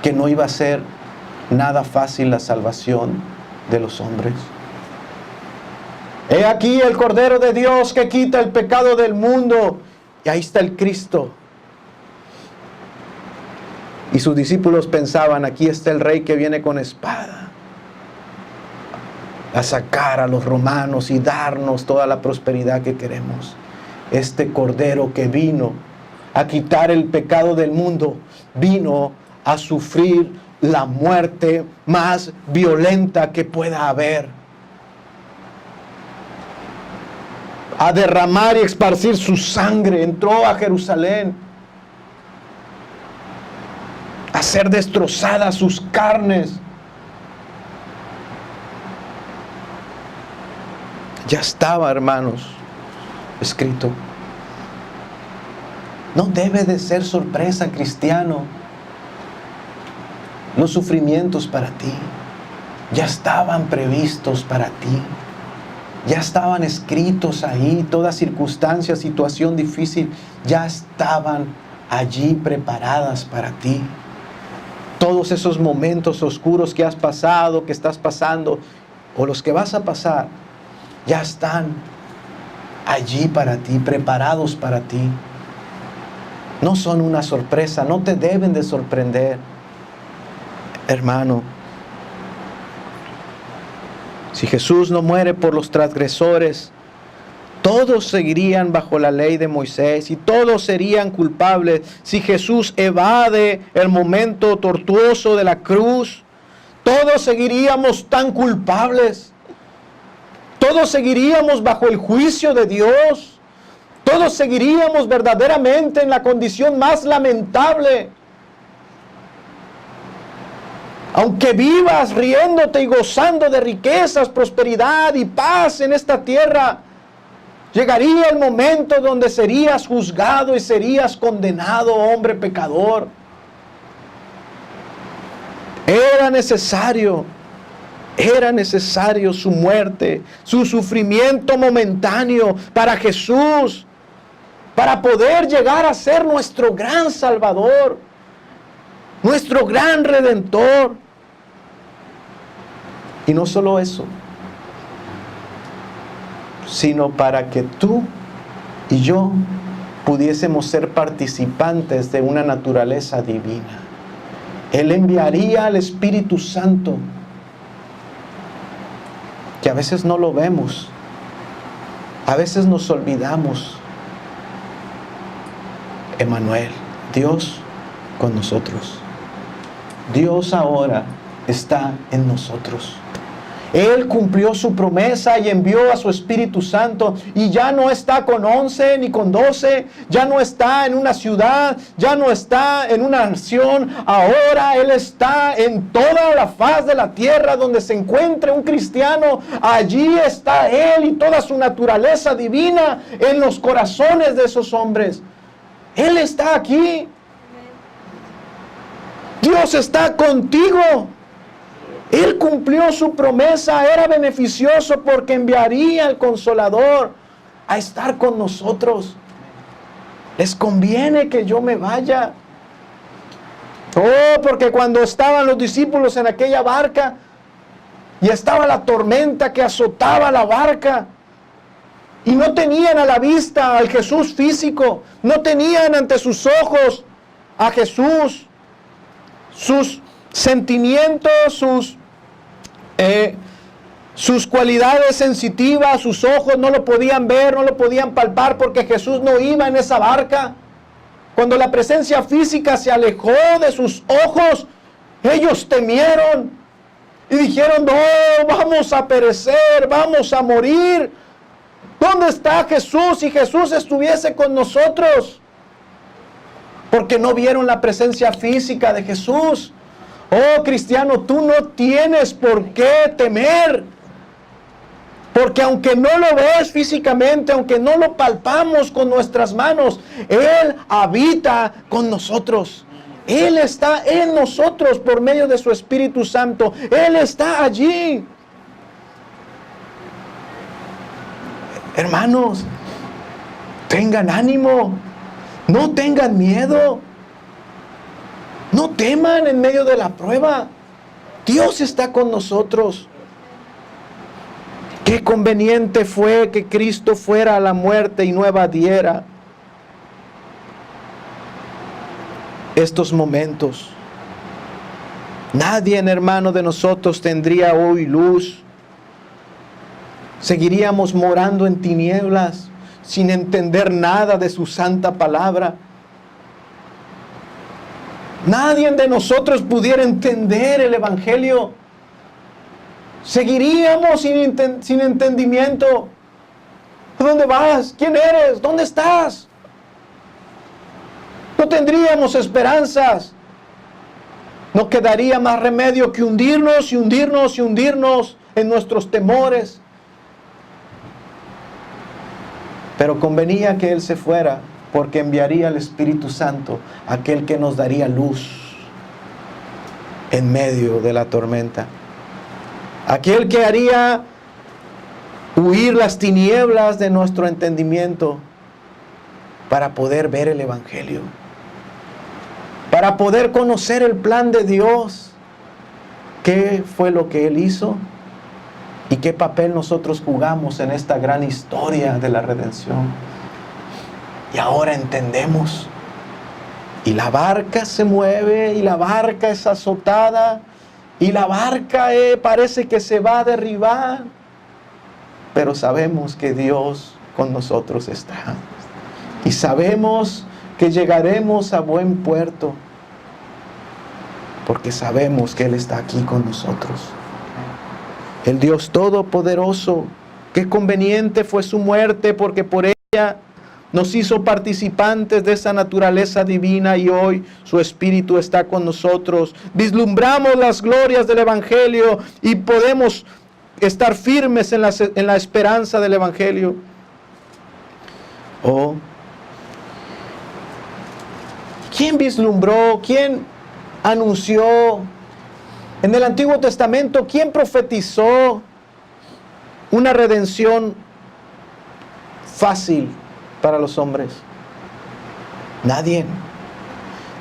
que no iba a ser nada fácil la salvación de los hombres. He aquí el Cordero de Dios que quita el pecado del mundo. Y ahí está el Cristo. Y sus discípulos pensaban, aquí está el rey que viene con espada a sacar a los romanos y darnos toda la prosperidad que queremos. Este Cordero que vino a quitar el pecado del mundo, vino a sufrir la muerte más violenta que pueda haber, a derramar y esparcir su sangre. Entró a Jerusalén a ser destrozadas sus carnes. Ya estaba, hermanos, escrito. No debe de ser sorpresa, cristiano, los sufrimientos para ti. Ya estaban previstos para ti. Ya estaban escritos ahí. Toda circunstancia, situación difícil, ya estaban allí preparadas para ti. Todos esos momentos oscuros que has pasado, que estás pasando, o los que vas a pasar, ya están allí para ti, preparados para ti. No son una sorpresa, no te deben de sorprender, hermano. Si Jesús no muere por los transgresores, todos seguirían bajo la ley de Moisés y todos serían culpables. Si Jesús evade el momento tortuoso de la cruz, todos seguiríamos tan culpables. Todos seguiríamos bajo el juicio de Dios. Todos seguiríamos verdaderamente en la condición más lamentable. Aunque vivas riéndote y gozando de riquezas, prosperidad y paz en esta tierra, llegaría el momento donde serías juzgado y serías condenado, hombre pecador. Era necesario su muerte, su sufrimiento momentáneo para Jesús, para poder llegar a ser nuestro gran Salvador, nuestro gran Redentor. Y no solo eso, sino para que tú y yo pudiésemos ser participantes de una naturaleza divina. Él enviaría al Espíritu Santo, que a veces no lo vemos, a veces nos olvidamos. Emmanuel, Dios con nosotros. Dios ahora está en nosotros. Él cumplió su promesa y envió a su Espíritu Santo, y ya no está con 11 ni con 12, ya no está en una ciudad, ya no está en una nación. Ahora Él está en toda la faz de la tierra donde se encuentre un cristiano. Allí está Él y toda su naturaleza divina en los corazones de esos hombres. Él está aquí. Dios está contigo. Él cumplió su promesa, era beneficioso porque enviaría al Consolador a estar con nosotros. Les conviene que yo me vaya. Oh, porque cuando estaban los discípulos en aquella barca y estaba la tormenta que azotaba la barca, y no tenían a la vista al Jesús físico, no tenían ante sus ojos a Jesús, sus sentimientos, sus cualidades sensitivas, sus ojos no lo podían ver, no lo podían palpar porque Jesús no iba en esa barca. Cuando la presencia física se alejó de sus ojos, ellos temieron y dijeron: no, vamos a perecer, vamos a morir. ¿Dónde está Jesús? Si Jesús estuviese con nosotros. Porque no vieron la presencia física de Jesús. Oh, cristiano, tú no tienes por qué temer. Porque aunque no lo ves físicamente, aunque no lo palpamos con nuestras manos, Él habita con nosotros. Él está en nosotros por medio de su Espíritu Santo. Él está allí. Hermanos, tengan ánimo. No tengan miedo. No teman en medio de la prueba. Dios está con nosotros. Qué conveniente fue que Cristo fuera a la muerte y no evadiera estos momentos. Nadie, hermano, de nosotros tendría hoy luz. Seguiríamos morando en tinieblas sin entender nada de su santa palabra. Nadie de nosotros pudiera entender el Evangelio. Seguiríamos sin entendimiento. ¿Dónde vas? ¿Quién eres? ¿Dónde estás? No tendríamos esperanzas. No quedaría más remedio que hundirnos y hundirnos y hundirnos en nuestros temores. Pero convenía que Él se fuera, porque enviaría al Espíritu Santo, aquel que nos daría luz en medio de la tormenta. Aquel que haría huir las tinieblas de nuestro entendimiento para poder ver el Evangelio, para poder conocer el plan de Dios, qué fue lo que Él hizo y qué papel nosotros jugamos en esta gran historia de la redención. Y ahora entendemos. Y la barca se mueve, y la barca es azotada, y la barca parece que se va a derribar. Pero sabemos que Dios con nosotros está. Y sabemos que llegaremos a buen puerto, porque sabemos que Él está aquí con nosotros. El Dios Todopoderoso, qué conveniente fue su muerte, porque por ella nos hizo participantes de esa naturaleza divina, y hoy su Espíritu está con nosotros. Vislumbramos las glorias del Evangelio y podemos estar firmes en la esperanza del Evangelio. Oh, ¿quién vislumbró? ¿Quién anunció? En el Antiguo Testamento, ¿quién profetizó una redención fácil para los hombres? Nadie.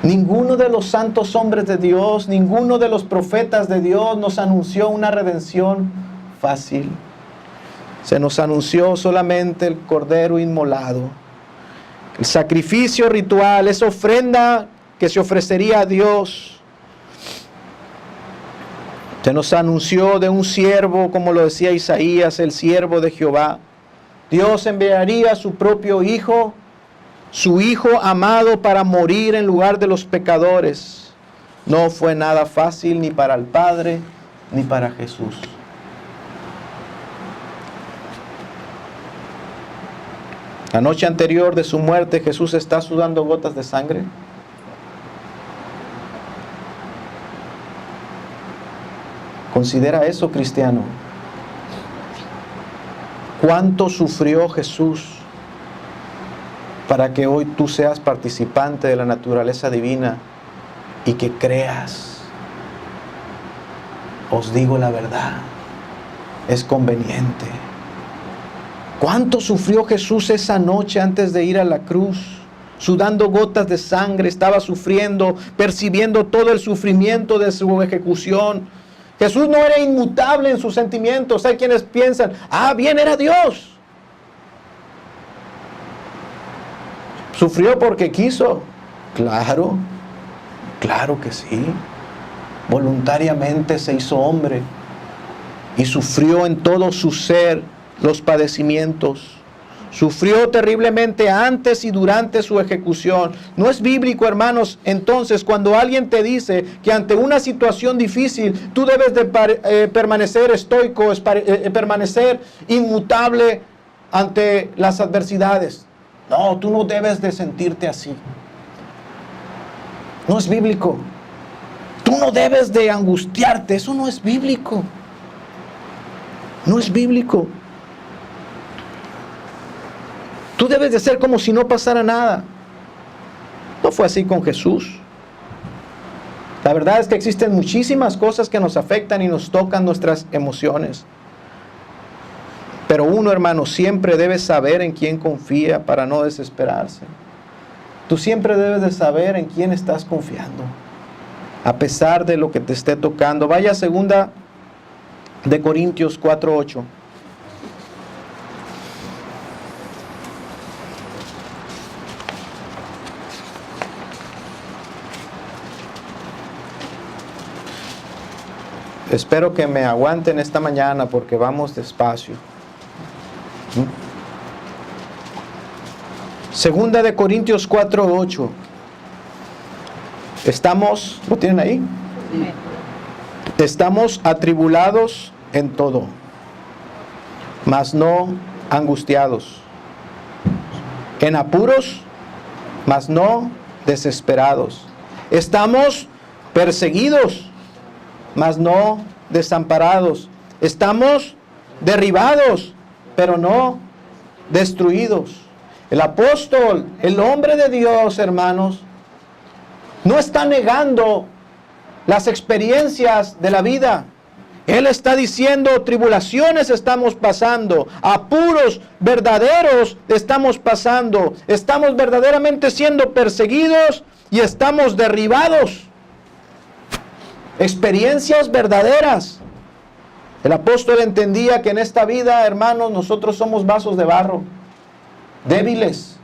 Ninguno de los santos hombres de Dios, ninguno de los profetas de Dios nos anunció una redención fácil. Se nos anunció solamente el Cordero inmolado, el sacrificio ritual, esa ofrenda que se ofrecería a Dios. Se nos anunció de un siervo, como lo decía Isaías, el siervo de Jehová. Dios enviaría a su propio Hijo, su Hijo amado, para morir en lugar de los pecadores. No fue nada fácil ni para el Padre ni para Jesús. La noche anterior de su muerte, Jesús está sudando gotas de sangre. Considera eso, cristiano. ¿Cuánto sufrió Jesús para que hoy tú seas participante de la naturaleza divina y que creas? Os digo la verdad, es conveniente. ¿Cuánto sufrió Jesús esa noche antes de ir a la cruz? Sudando gotas de sangre, estaba sufriendo, percibiendo todo el sufrimiento de su ejecución. Jesús no era inmutable en sus sentimientos. Hay quienes piensan, bien, era Dios. ¿Sufrió porque quiso? Claro, claro que sí. Voluntariamente se hizo hombre y sufrió en todo su ser los padecimientos. Sufrió terriblemente antes y durante su ejecución. No es bíblico, hermanos, entonces, cuando alguien te dice que ante una situación difícil tú debes de permanecer estoico, permanecer inmutable ante las adversidades. No, tú no debes de sentirte así. No es bíblico. Tú no debes de angustiarte. Eso no es bíblico. No es bíblico. Tú debes de ser como si no pasara nada. No fue así con Jesús. La verdad es que existen muchísimas cosas que nos afectan y nos tocan nuestras emociones. Pero uno, hermano, siempre debe saber en quién confía para no desesperarse. Tú siempre debes de saber en quién estás confiando, a pesar de lo que te esté tocando. Vaya a 2 de Corintios 4:8. Espero que me aguanten esta mañana porque vamos despacio. 2 de Corintios 4:8. Estamos, ¿lo tienen ahí? Estamos atribulados en todo, mas no angustiados. En apuros, mas no desesperados. Estamos perseguidos, mas no desamparados. Estamos derribados, pero no destruidos. El apóstol, el hombre de Dios, hermanos, no está negando las experiencias de la vida. Él está diciendo, tribulaciones estamos pasando, apuros verdaderos estamos pasando, estamos verdaderamente siendo perseguidos y estamos derribados. Experiencias verdaderas. El apóstol entendía que en esta vida, hermanos, nosotros somos vasos de barro, débiles.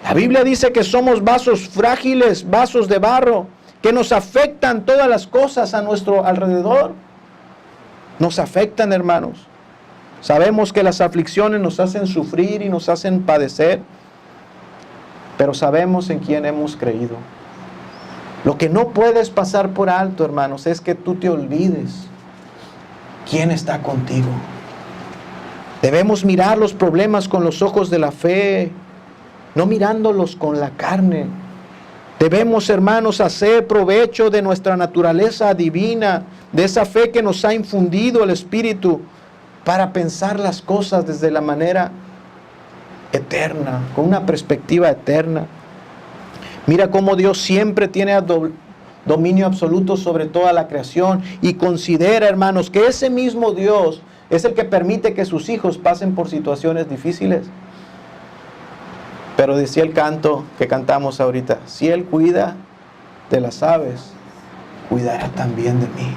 La Biblia dice que somos vasos frágiles, vasos de barro, que nos afectan todas las cosas a nuestro alrededor. Nos afectan, hermanos. Sabemos que las aflicciones nos hacen sufrir y nos hacen padecer, pero sabemos en quién hemos creído. Lo que no puedes pasar por alto, hermanos, es que tú te olvides quién está contigo. Debemos mirar los problemas con los ojos de la fe, no mirándolos con la carne. Debemos, hermanos, hacer provecho de nuestra naturaleza divina, de esa fe que nos ha infundido el Espíritu, para pensar las cosas desde la manera eterna, con una perspectiva eterna. Mira cómo Dios siempre tiene dominio absoluto sobre toda la creación, y considera, hermanos, que ese mismo Dios es el que permite que sus hijos pasen por situaciones difíciles. Pero decía el canto que cantamos ahorita, si Él cuida de las aves, cuidará también de mí.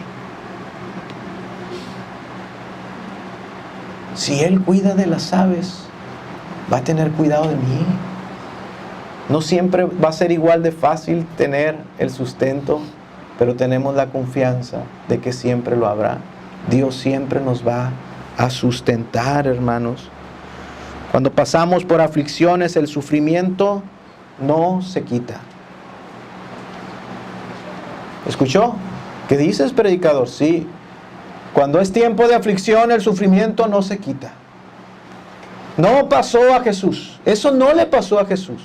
Si Él cuida de las aves, va a tener cuidado de mí. No siempre va a ser igual de fácil tener el sustento, pero tenemos la confianza de que siempre lo habrá. Dios siempre nos va a sustentar, hermanos. Cuando pasamos por aflicciones, el sufrimiento no se quita. ¿Escuchó? ¿Qué dices, predicador? Sí. Cuando es tiempo de aflicción, el sufrimiento no se quita. No pasó a Jesús. Eso no le pasó a Jesús.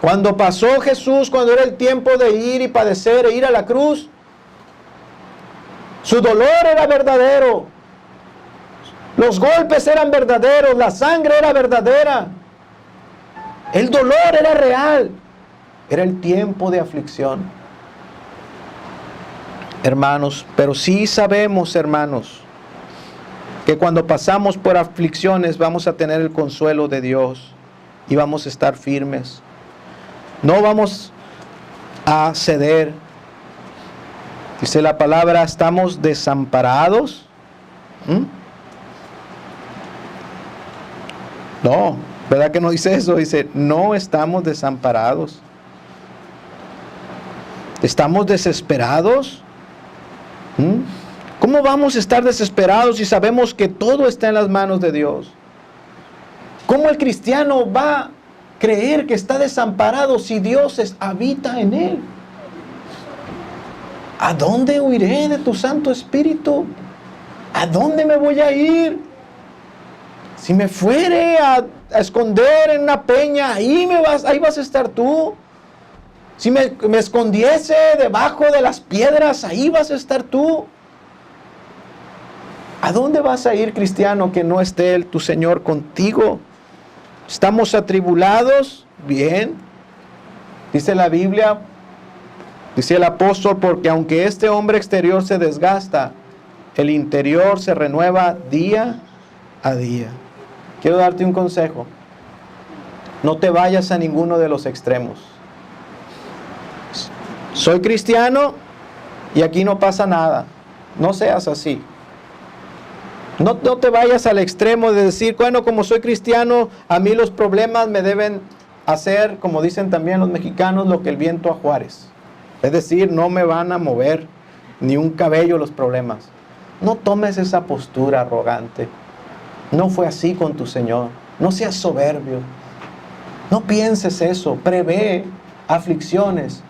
Cuando pasó Jesús, cuando era el tiempo de ir y padecer e ir a la cruz, su dolor era verdadero. Los golpes eran verdaderos, la sangre era verdadera. El dolor era real. Era el tiempo de aflicción. Hermanos, pero sí sabemos, hermanos, que cuando pasamos por aflicciones vamos a tener el consuelo de Dios y vamos a estar firmes. No vamos a ceder. Dice la palabra, estamos desamparados. No, ¿verdad que no dice eso? Dice, no estamos desamparados. ¿Estamos desesperados? ¿Cómo vamos a estar desesperados si sabemos que todo está en las manos de Dios? ¿Cómo el cristiano va a creer que está desamparado si Dios habita en él? ¿A dónde huiré de tu Santo Espíritu? ¿A dónde me voy a ir? Si me fuere a esconder en una peña, ahí vas a estar tú. Si me escondiese debajo de las piedras, ahí vas a estar tú. ¿A dónde vas a ir, cristiano, que no esté tu Señor contigo? ¿Estamos atribulados? Bien. Dice la Biblia, dice el apóstol, porque aunque este hombre exterior se desgasta, el interior se renueva día a día. Quiero darte un consejo. No te vayas a ninguno de los extremos. Soy cristiano y aquí no pasa nada. No seas así. No te vayas al extremo de decir, bueno, como soy cristiano, a mí los problemas me deben hacer, como dicen también los mexicanos, lo que el viento a Juárez. Es decir, no me van a mover ni un cabello los problemas. No tomes esa postura arrogante. No fue así con tu Señor. No seas soberbio. No pienses eso. Prevé aflicciones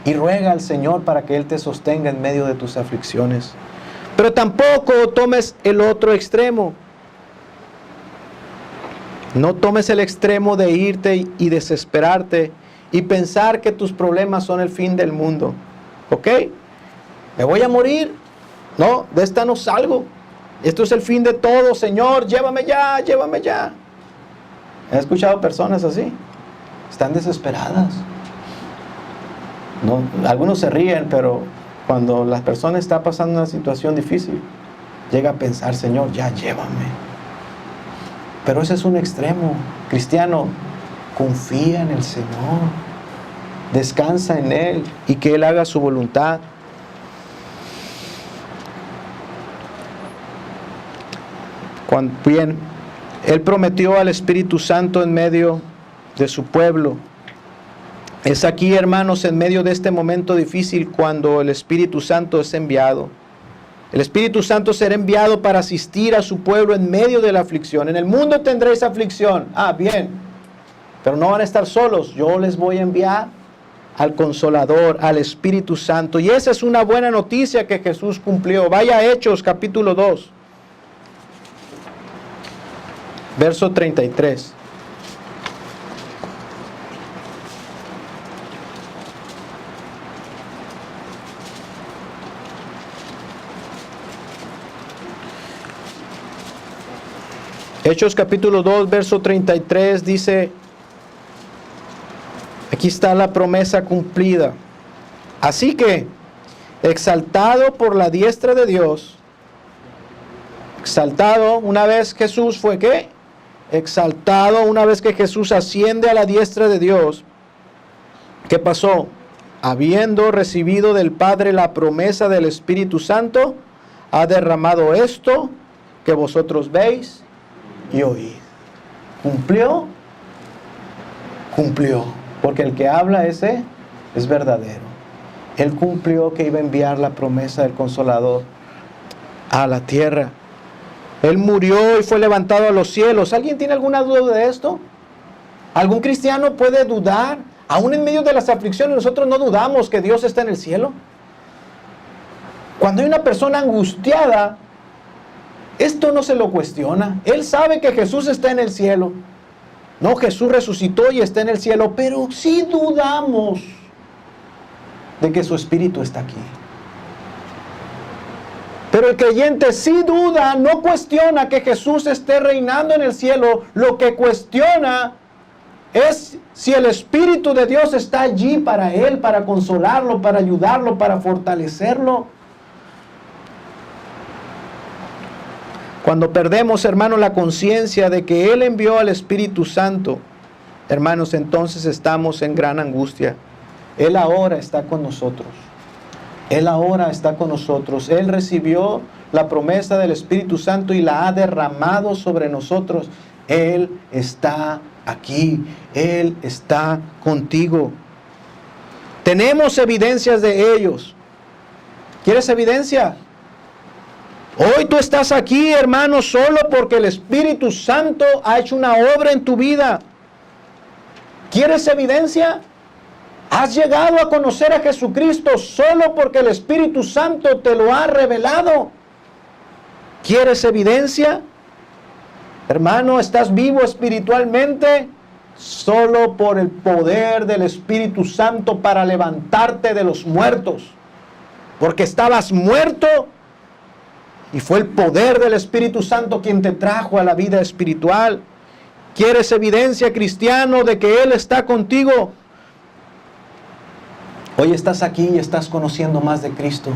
y ruega al Señor para que Él te sostenga en medio de tus aflicciones. Pero tampoco tomes el otro extremo. No tomes el extremo de irte y desesperarte y pensar que tus problemas son el fin del mundo. ¿Ok? ¿Me voy a morir? No, de esta no salgo. Esto es el fin de todo, Señor, llévame ya, llévame ya. He escuchado personas así. Están desesperadas. No, algunos se ríen, pero cuando la persona está pasando una situación difícil, llega a pensar, Señor, ya llévame. Pero ese es un extremo. Cristiano, confía en el Señor. Descansa en Él y que Él haga su voluntad. Bien, Él prometió al Espíritu Santo en medio de su pueblo. Es aquí, hermanos, en medio de este momento difícil cuando el Espíritu Santo es enviado. El Espíritu Santo será enviado para asistir a su pueblo en medio de la aflicción. En el mundo tendréis aflicción. Bien, pero no van a estar solos. Yo les voy a enviar al Consolador, al Espíritu Santo. Y esa es una buena noticia que Jesús cumplió. Vaya a Hechos, capítulo 2. Verso 33. Hechos capítulo 2, verso 33 dice, aquí está la promesa cumplida. Así que, exaltado por la diestra de Dios, exaltado una vez Jesús fue ¿qué? Exaltado una vez que Jesús asciende a la diestra de Dios. ¿Qué pasó? Habiendo recibido del Padre la promesa del Espíritu Santo, ha derramado esto que vosotros veis y oíd. ¿Cumplió? Cumplió. Porque el que habla ese es verdadero. Él cumplió que iba a enviar la promesa del Consolador a la tierra. Él murió y fue levantado a los cielos. ¿Alguien tiene alguna duda de esto? ¿Algún cristiano puede dudar? Aún en medio de las aflicciones nosotros no dudamos que Dios está en el cielo. Cuando hay una persona angustiada, esto no se lo cuestiona. Él sabe que Jesús está en el cielo. No, Jesús resucitó y está en el cielo, pero sí dudamos de que su espíritu está aquí. Pero el creyente sí duda, no cuestiona que Jesús esté reinando en el cielo. Lo que cuestiona es si el Espíritu de Dios está allí para él, para consolarlo, para ayudarlo, para fortalecerlo. Cuando perdemos, hermanos, la conciencia de que Él envió al Espíritu Santo, hermanos, entonces estamos en gran angustia. Él ahora está con nosotros. Él ahora está con nosotros. Él recibió la promesa del Espíritu Santo y la ha derramado sobre nosotros. Él está aquí. Él está contigo. Tenemos evidencias de ellos. ¿Quieres evidencia? Hoy tú estás aquí, hermano, solo porque el Espíritu Santo ha hecho una obra en tu vida. ¿Quieres evidencia? Has llegado a conocer a Jesucristo solo porque el Espíritu Santo te lo ha revelado. ¿Quieres evidencia? Hermano, ¿estás vivo espiritualmente? Solo por el poder del Espíritu Santo para levantarte de los muertos. Porque estabas muerto y fue el poder del Espíritu Santo quien te trajo a la vida espiritual. ¿Quieres evidencia, cristiano, de que Él está contigo? Hoy estás aquí y estás conociendo más de Cristo.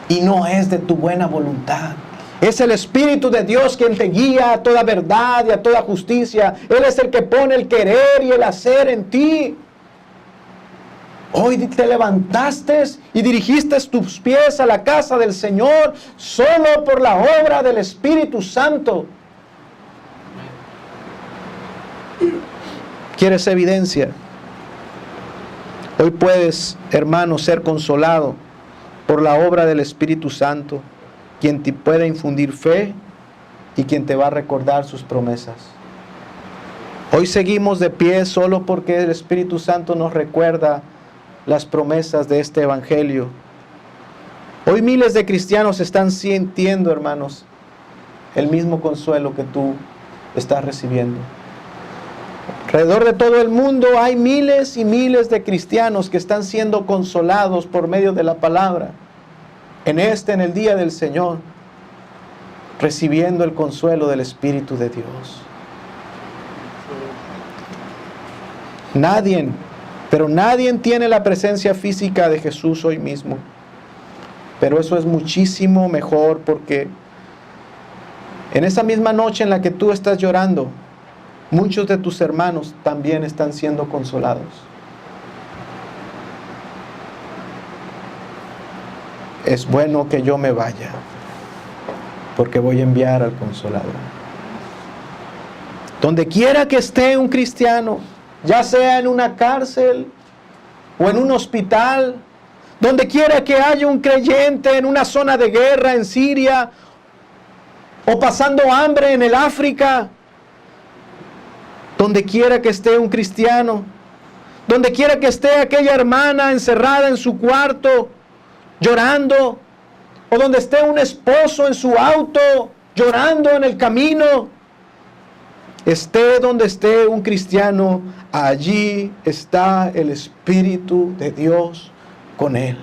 Y no es de tu buena voluntad. Es el Espíritu de Dios quien te guía a toda verdad y a toda justicia. Él es el que pone el querer y el hacer en ti. Hoy te levantaste y dirigiste tus pies a la casa del Señor solo por la obra del Espíritu Santo. ¿Quieres evidencia? Hoy puedes, hermano, ser consolado por la obra del Espíritu Santo, quien te puede infundir fe y quien te va a recordar sus promesas. Hoy seguimos de pie solo porque el Espíritu Santo nos recuerda las promesas de este Evangelio. Hoy miles de cristianos están sintiendo, hermanos, el mismo consuelo que tú estás recibiendo. Alrededor de todo el mundo hay miles y miles de cristianos que están siendo consolados por medio de la palabra. En el día del Señor, recibiendo el consuelo del Espíritu de Dios. Nadie tiene la presencia física de Jesús hoy mismo. Pero eso es muchísimo mejor porque en esa misma noche en la que tú estás llorando, muchos de tus hermanos también están siendo consolados. Es bueno que yo me vaya, porque voy a enviar al Consolador. Donde quiera que esté un cristiano, ya sea en una cárcel o en un hospital, donde quiera que haya un creyente en una zona de guerra en Siria, o pasando hambre en el África, donde quiera que esté un cristiano, donde quiera que esté aquella hermana encerrada en su cuarto, llorando, o donde esté un esposo en su auto, llorando en el camino, esté donde esté un cristiano, allí está el Espíritu de Dios con él.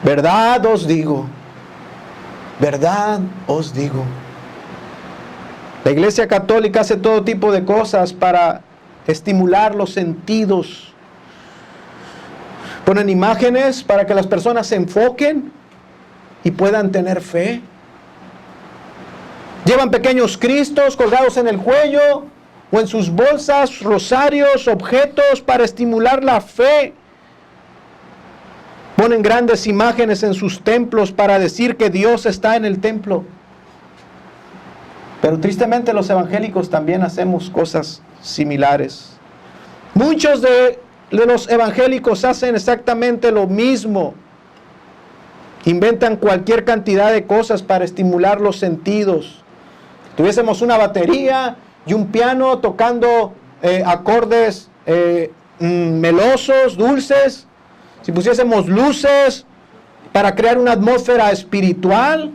Verdad os digo, la Iglesia Católica hace todo tipo de cosas para estimular los sentidos. Ponen imágenes para que las personas se enfoquen y puedan tener fe. Llevan pequeños cristos colgados en el cuello o en sus bolsas, rosarios, objetos para estimular la fe. Ponen grandes imágenes en sus templos para decir que Dios está en el templo. Pero tristemente los evangélicos también hacemos cosas similares. Muchos de los evangélicos hacen exactamente lo mismo. Inventan cualquier cantidad de cosas para estimular los sentidos. Tuviésemos una batería y un piano tocando acordes melosos, dulces. Si pusiésemos luces para crear una atmósfera espiritual,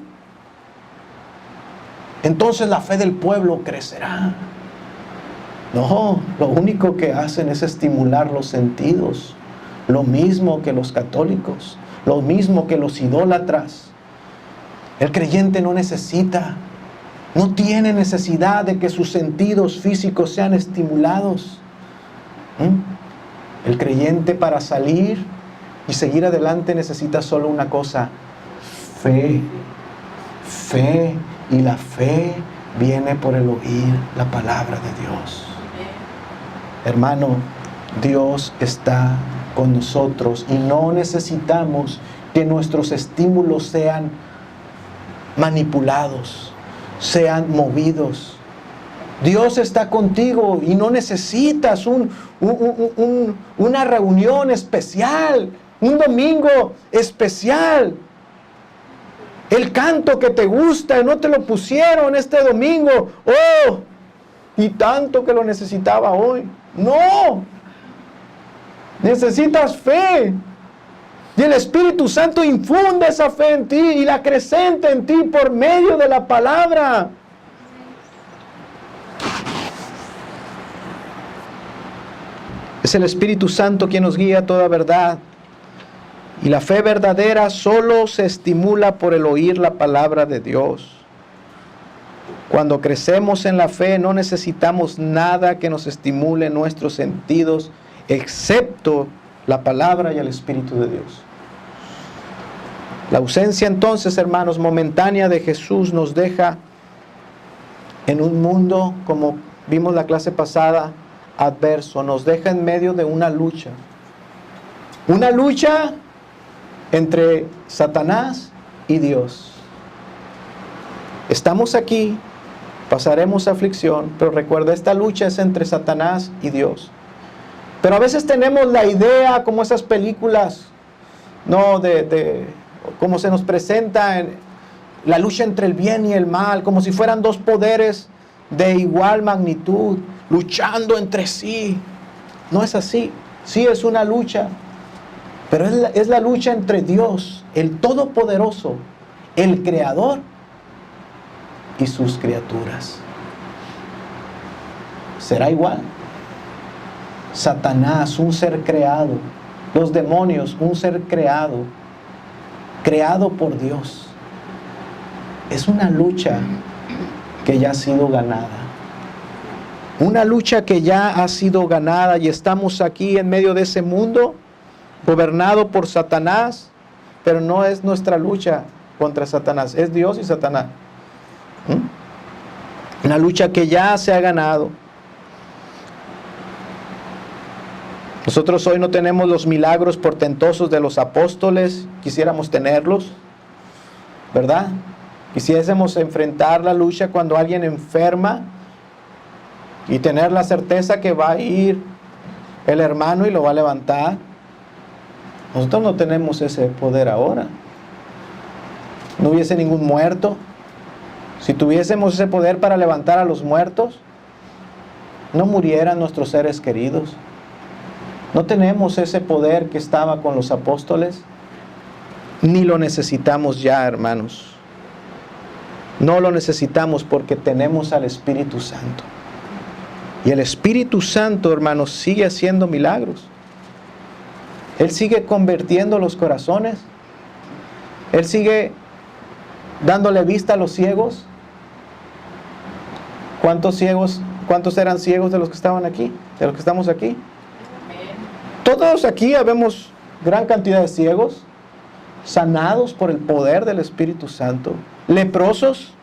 entonces la fe del pueblo crecerá. No, lo único que hacen es estimular los sentidos, lo mismo que los católicos, lo mismo que los idólatras. El creyente no necesita, no tiene necesidad de que sus sentidos físicos sean estimulados. El creyente, para salir y seguir adelante, necesita solo una cosa: fe. Fe, y la fe viene por el oír la palabra de Dios. Hermano, Dios está con nosotros y no necesitamos que nuestros estímulos sean manipulados, sean movidos. Dios está contigo y no necesitas una reunión especial, un domingo especial. El canto que te gusta y no te lo pusieron este domingo. ¡Oh! Y tanto que lo necesitaba hoy. ¡No! Necesitas fe. Y el Espíritu Santo infunde esa fe en ti y la acrecenta en ti por medio de la palabra. Es el Espíritu Santo quien nos guía a toda verdad. Y la fe verdadera solo se estimula por el oír la palabra de Dios. Cuando crecemos en la fe, no necesitamos nada que nos estimule nuestros sentidos, excepto la palabra y el Espíritu de Dios. La ausencia entonces, hermanos, momentánea de Jesús nos deja en un mundo, como vimos la clase pasada, adverso. Nos deja en medio de una lucha. Una lucha entre Satanás y Dios. Estamos aquí, pasaremos aflicción, pero recuerda, esta lucha es entre Satanás y Dios. Pero a veces tenemos la idea, como esas películas, ¿no? Como se nos presenta la lucha entre el bien y el mal, como si fueran dos poderes de igual magnitud, luchando entre sí. No es así. Sí es una lucha, pero es la lucha entre Dios, el Todopoderoso, el Creador, y sus criaturas. ¿Será igual? Satanás, un ser creado. Los demonios, un ser creado. Creado por Dios. Es una lucha que ya ha sido ganada. Una lucha que ya ha sido ganada y estamos aquí en medio de ese mundo gobernado por Satanás, pero no es nuestra lucha contra Satanás, es Dios y Satanás. Una lucha que ya se ha ganado. Nosotros hoy no tenemos los milagros portentosos de los apóstoles, quisiéramos tenerlos, ¿verdad? Quisiésemos enfrentar la lucha cuando alguien enferma y tener la certeza que va a ir el hermano y lo va a levantar. Nosotros no tenemos ese poder ahora. No hubiese ningún muerto. Si tuviésemos ese poder para levantar a los muertos, no murieran nuestros seres queridos. No tenemos ese poder que estaba con los apóstoles, ni lo necesitamos ya, hermanos. No lo necesitamos porque tenemos al Espíritu Santo. Y el Espíritu Santo, hermanos, sigue haciendo milagros. Él sigue convirtiendo los corazones. Él sigue dándole vista a los ciegos. ¿Cuántos eran ciegos de los que estaban aquí? De los que estamos aquí. Todos aquí habemos gran cantidad de ciegos, sanados por el poder del Espíritu Santo. Leprosos.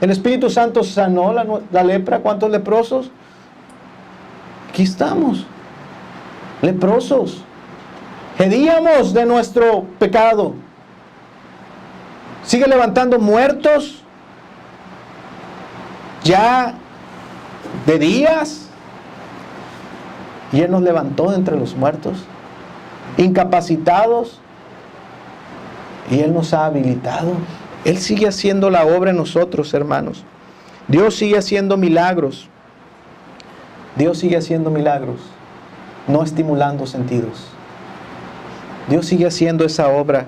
El Espíritu Santo sanó la lepra. ¿Cuántos leprosos? Aquí estamos. Leprosos. Hedíamos de nuestro pecado. Sigue levantando muertos. Ya de días. Y Él nos levantó de entre los muertos, incapacitados, y Él nos ha habilitado. Él sigue haciendo la obra en nosotros, hermanos. Dios sigue haciendo milagros. Dios sigue haciendo milagros, no estimulando sentidos. Dios sigue haciendo esa obra.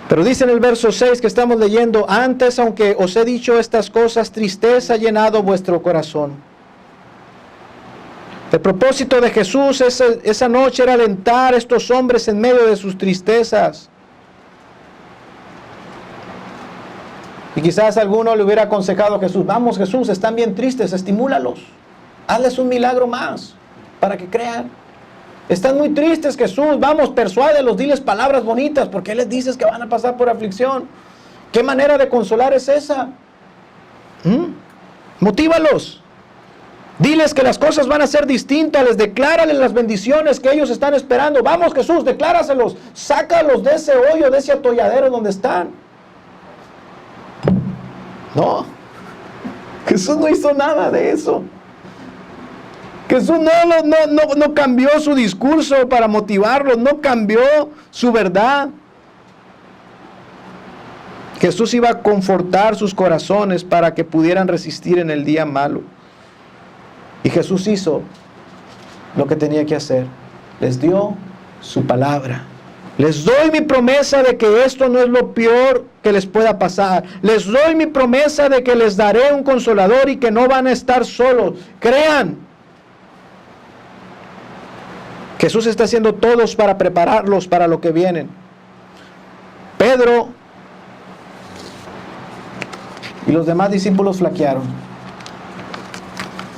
Pero dice en el verso 6 que estamos leyendo: antes, aunque os he dicho estas cosas, tristeza ha llenado vuestro corazón. El propósito de Jesús esa noche era alentar a estos hombres en medio de sus tristezas. Y quizás alguno le hubiera aconsejado a Jesús: vamos Jesús, están bien tristes, estimúlalos, hazles un milagro más para que crean. Están muy tristes, Jesús, vamos, persuádelos, diles palabras bonitas. ¿Por qué les dices que van a pasar por aflicción? ¿Qué manera de consolar es esa? Motívalos. Diles que las cosas van a ser distintas, les declárales las bendiciones que ellos están esperando. Vamos Jesús, decláraselos, sácalos de ese hoyo, de ese atolladero donde están. No, Jesús no hizo nada de eso. Jesús no cambió su discurso para motivarlos, no cambió su verdad. Jesús iba a confortar sus corazones para que pudieran resistir en el día malo. Y Jesús hizo lo que tenía que hacer. Les dio su palabra. Les doy mi promesa de que esto no es lo peor que les pueda pasar. Les doy mi promesa de que les daré un consolador y que no van a estar solos. Crean. Jesús está haciendo todos para prepararlos para lo que vienen. Pedro y los demás discípulos flaquearon.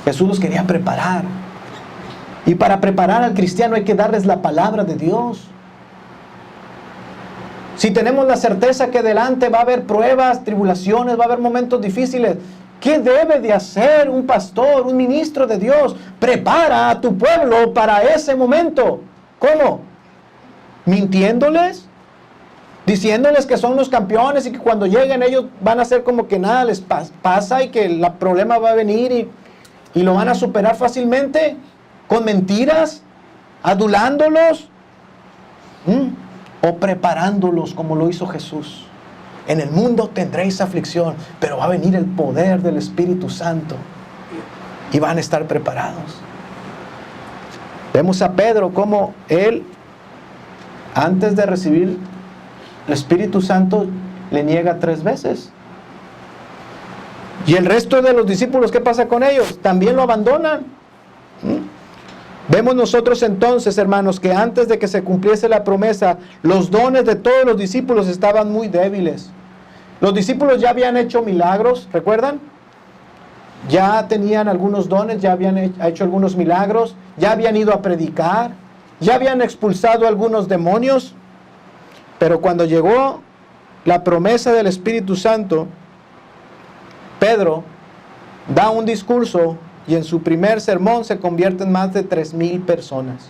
Jesús los quería preparar. Y para preparar al cristiano hay que darles la palabra de Dios. Si tenemos la certeza que delante va a haber pruebas, tribulaciones, va a haber momentos difíciles, ¿qué debe de hacer un pastor, un ministro de Dios? Prepara a tu pueblo para ese momento. ¿Cómo? ¿Mintiéndoles? ¿Diciéndoles que son los campeones y que cuando lleguen ellos van a hacer como que nada les pasa y que el problema va a venir y lo van a superar fácilmente? ¿Con mentiras? ¿Adulándolos? ¿O preparándolos como lo hizo Jesús? En el mundo tendréis aflicción, pero va a venir el poder del Espíritu Santo y van a estar preparados. Vemos a Pedro como él, antes de recibir el Espíritu Santo, le niega 3 veces. Y el resto de los discípulos, ¿qué pasa con ellos? También lo abandonan. Vemos nosotros entonces, hermanos, que antes de que se cumpliese la promesa, los dones de todos los discípulos estaban muy débiles. Los discípulos ya habían hecho milagros, ¿recuerdan? Ya tenían algunos dones, ya habían hecho algunos milagros, ya habían ido a predicar, ya habían expulsado algunos demonios. Pero cuando llegó la promesa del Espíritu Santo, Pedro da un discurso y en su primer sermón se convierten más de 3,000 personas.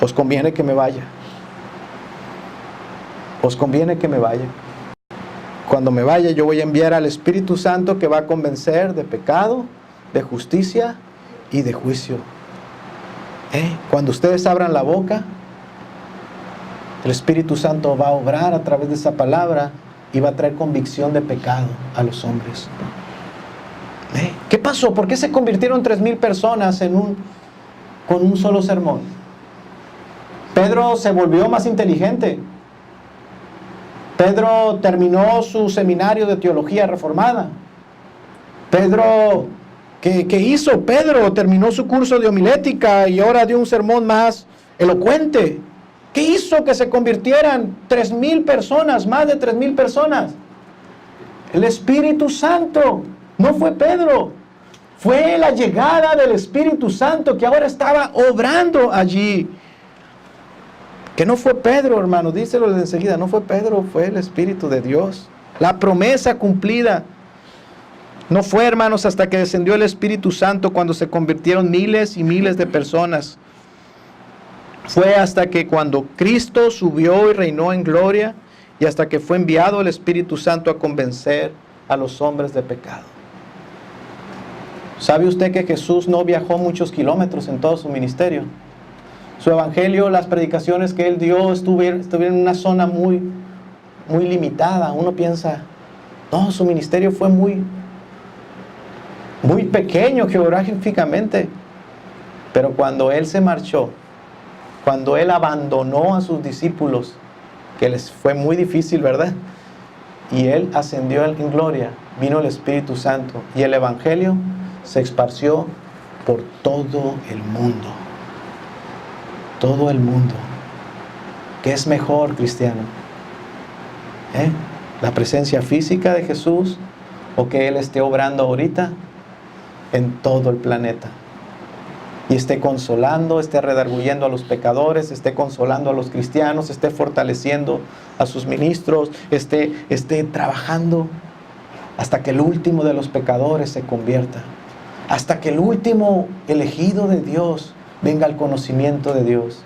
Os conviene que me vaya. Os conviene que me vaya. Cuando me vaya yo voy a enviar al Espíritu Santo que va a convencer de pecado, de justicia y de juicio. Cuando ustedes abran la boca, el Espíritu Santo va a obrar a través de esa palabra y va a traer convicción de pecado a los hombres. ¿Qué pasó? ¿Por qué se convirtieron 3,000 personas con un solo sermón? Pedro se volvió más inteligente. Pedro terminó su seminario de teología reformada. Pedro, ¿qué hizo? Pedro terminó su curso de homilética y ahora dio un sermón más elocuente. ¿Qué hizo que se convirtieran 3,000 personas, más de 3,000 personas? El Espíritu Santo. No fue Pedro, fue la llegada del Espíritu Santo que ahora estaba obrando allí. Que no fue Pedro, hermano, díselo enseguida, no fue Pedro, fue el Espíritu de Dios. La promesa cumplida. No fue, hermanos, hasta que descendió el Espíritu Santo cuando se convirtieron miles y miles de personas. Fue hasta que cuando Cristo subió y reinó en gloria y hasta que fue enviado el Espíritu Santo a convencer a los hombres de pecado. ¿Sabe usted que Jesús no viajó muchos kilómetros en todo su ministerio? Su evangelio, las predicaciones que él dio estuvieron en una zona muy limitada. Uno piensa, no, su ministerio fue muy pequeño geográficamente. Pero cuando él se marchó, cuando él abandonó a sus discípulos, que les fue muy difícil, ¿verdad? Y Él ascendió en gloria, vino el Espíritu Santo y el Evangelio se esparció por todo el mundo. Todo el mundo. ¿Qué es mejor, cristiano? ¿La presencia física de Jesús o que Él esté obrando ahorita en todo el planeta? Y esté consolando, esté redarguyendo a los pecadores, esté consolando a los cristianos, esté fortaleciendo a sus ministros, esté trabajando hasta que el último de los pecadores se convierta, hasta que el último elegido de Dios venga al conocimiento de Dios.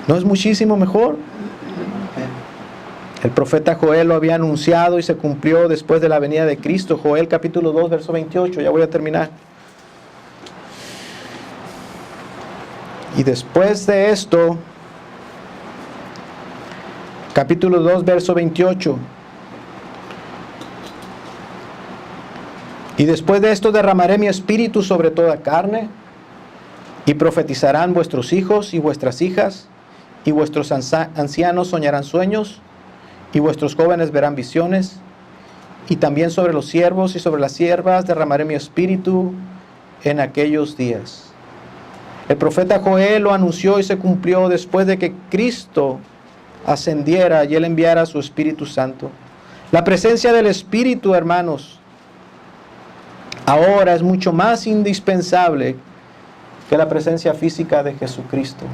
¿No es muchísimo mejor? El profeta Joel lo había anunciado y se cumplió después de la venida de Cristo. Joel capítulo 2, verso 28, ya voy a terminar. Y después de esto, capítulo 2, verso 28. Y después de esto derramaré mi espíritu sobre toda carne, y profetizarán vuestros hijos y vuestras hijas, y vuestros ancianos soñarán sueños, y vuestros jóvenes verán visiones, y también sobre los siervos y sobre las siervas derramaré mi espíritu en aquellos días. El profeta Joel lo anunció y se cumplió después de que Cristo ascendiera y Él enviara su Espíritu Santo. La presencia del Espíritu, hermanos, ahora es mucho más indispensable que la presencia física de Jesucristo.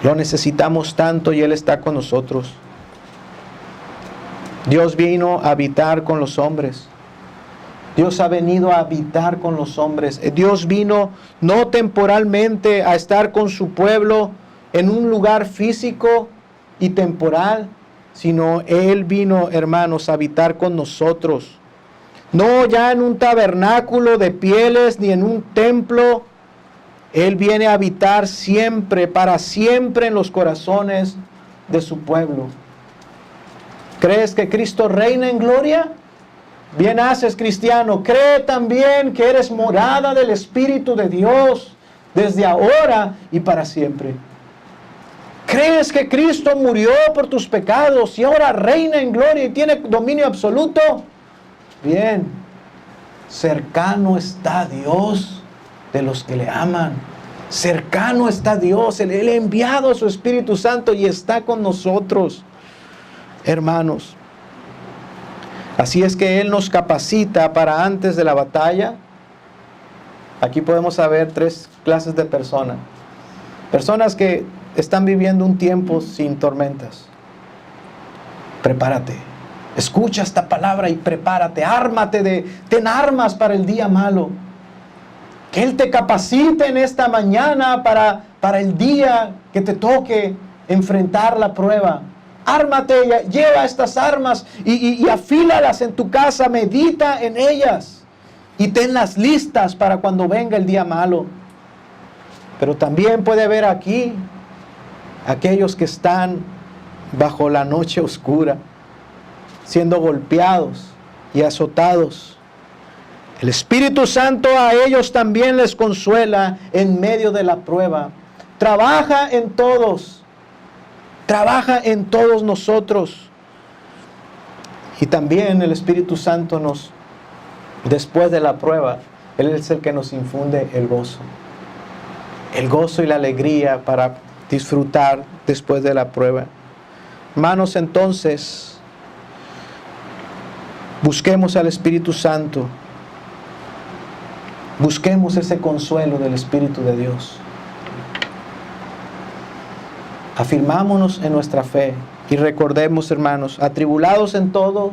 Lo necesitamos tanto y Él está con nosotros. Dios vino a habitar con los hombres. Dios ha venido a habitar con los hombres. Dios vino no temporalmente a estar con su pueblo en un lugar físico y temporal, sino Él vino, hermanos, a habitar con nosotros. No ya en un tabernáculo de pieles ni en un templo. Él viene a habitar siempre, para siempre en los corazones de su pueblo. ¿Crees que Cristo reina en gloria? Bien haces, cristiano. Cree también que eres morada del Espíritu de Dios desde ahora y para siempre. ¿Crees que Cristo murió por tus pecados y ahora reina en gloria y tiene dominio absoluto? Bien, cercano está Dios de los que le aman. Cercano está Dios. Él ha enviado a su Espíritu Santo y está con nosotros, hermanos. Así es que Él nos capacita para antes de la batalla. Aquí podemos saber tres clases de personas. Personas que están viviendo un tiempo sin tormentas. Prepárate. Escucha esta palabra y prepárate. Ármate ten armas para el día malo. Que Él te capacite en esta mañana para el día que te toque enfrentar la prueba. Ármate, lleva estas armas y afílalas en tu casa, medita en ellas y tenlas listas para cuando venga el día malo. Pero también puede haber aquí aquellos que están bajo la noche oscura, siendo golpeados y azotados. El Espíritu Santo a ellos también les consuela en medio de la prueba. Trabaja en todos. Trabaja en todos nosotros. Y también el Espíritu Santo después de la prueba, Él es el que nos infunde el gozo. El gozo y la alegría para disfrutar después de la prueba. Hermanos, entonces, busquemos al Espíritu Santo. Busquemos ese consuelo del Espíritu de Dios. Afirmámonos en nuestra fe y recordemos, hermanos, atribulados en todo,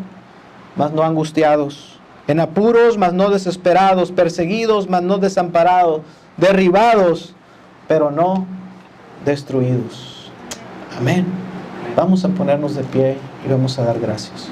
mas no angustiados, en apuros, mas no desesperados, perseguidos, mas no desamparados, derribados, pero no destruidos. Amén. Vamos a ponernos de pie y vamos a dar gracias.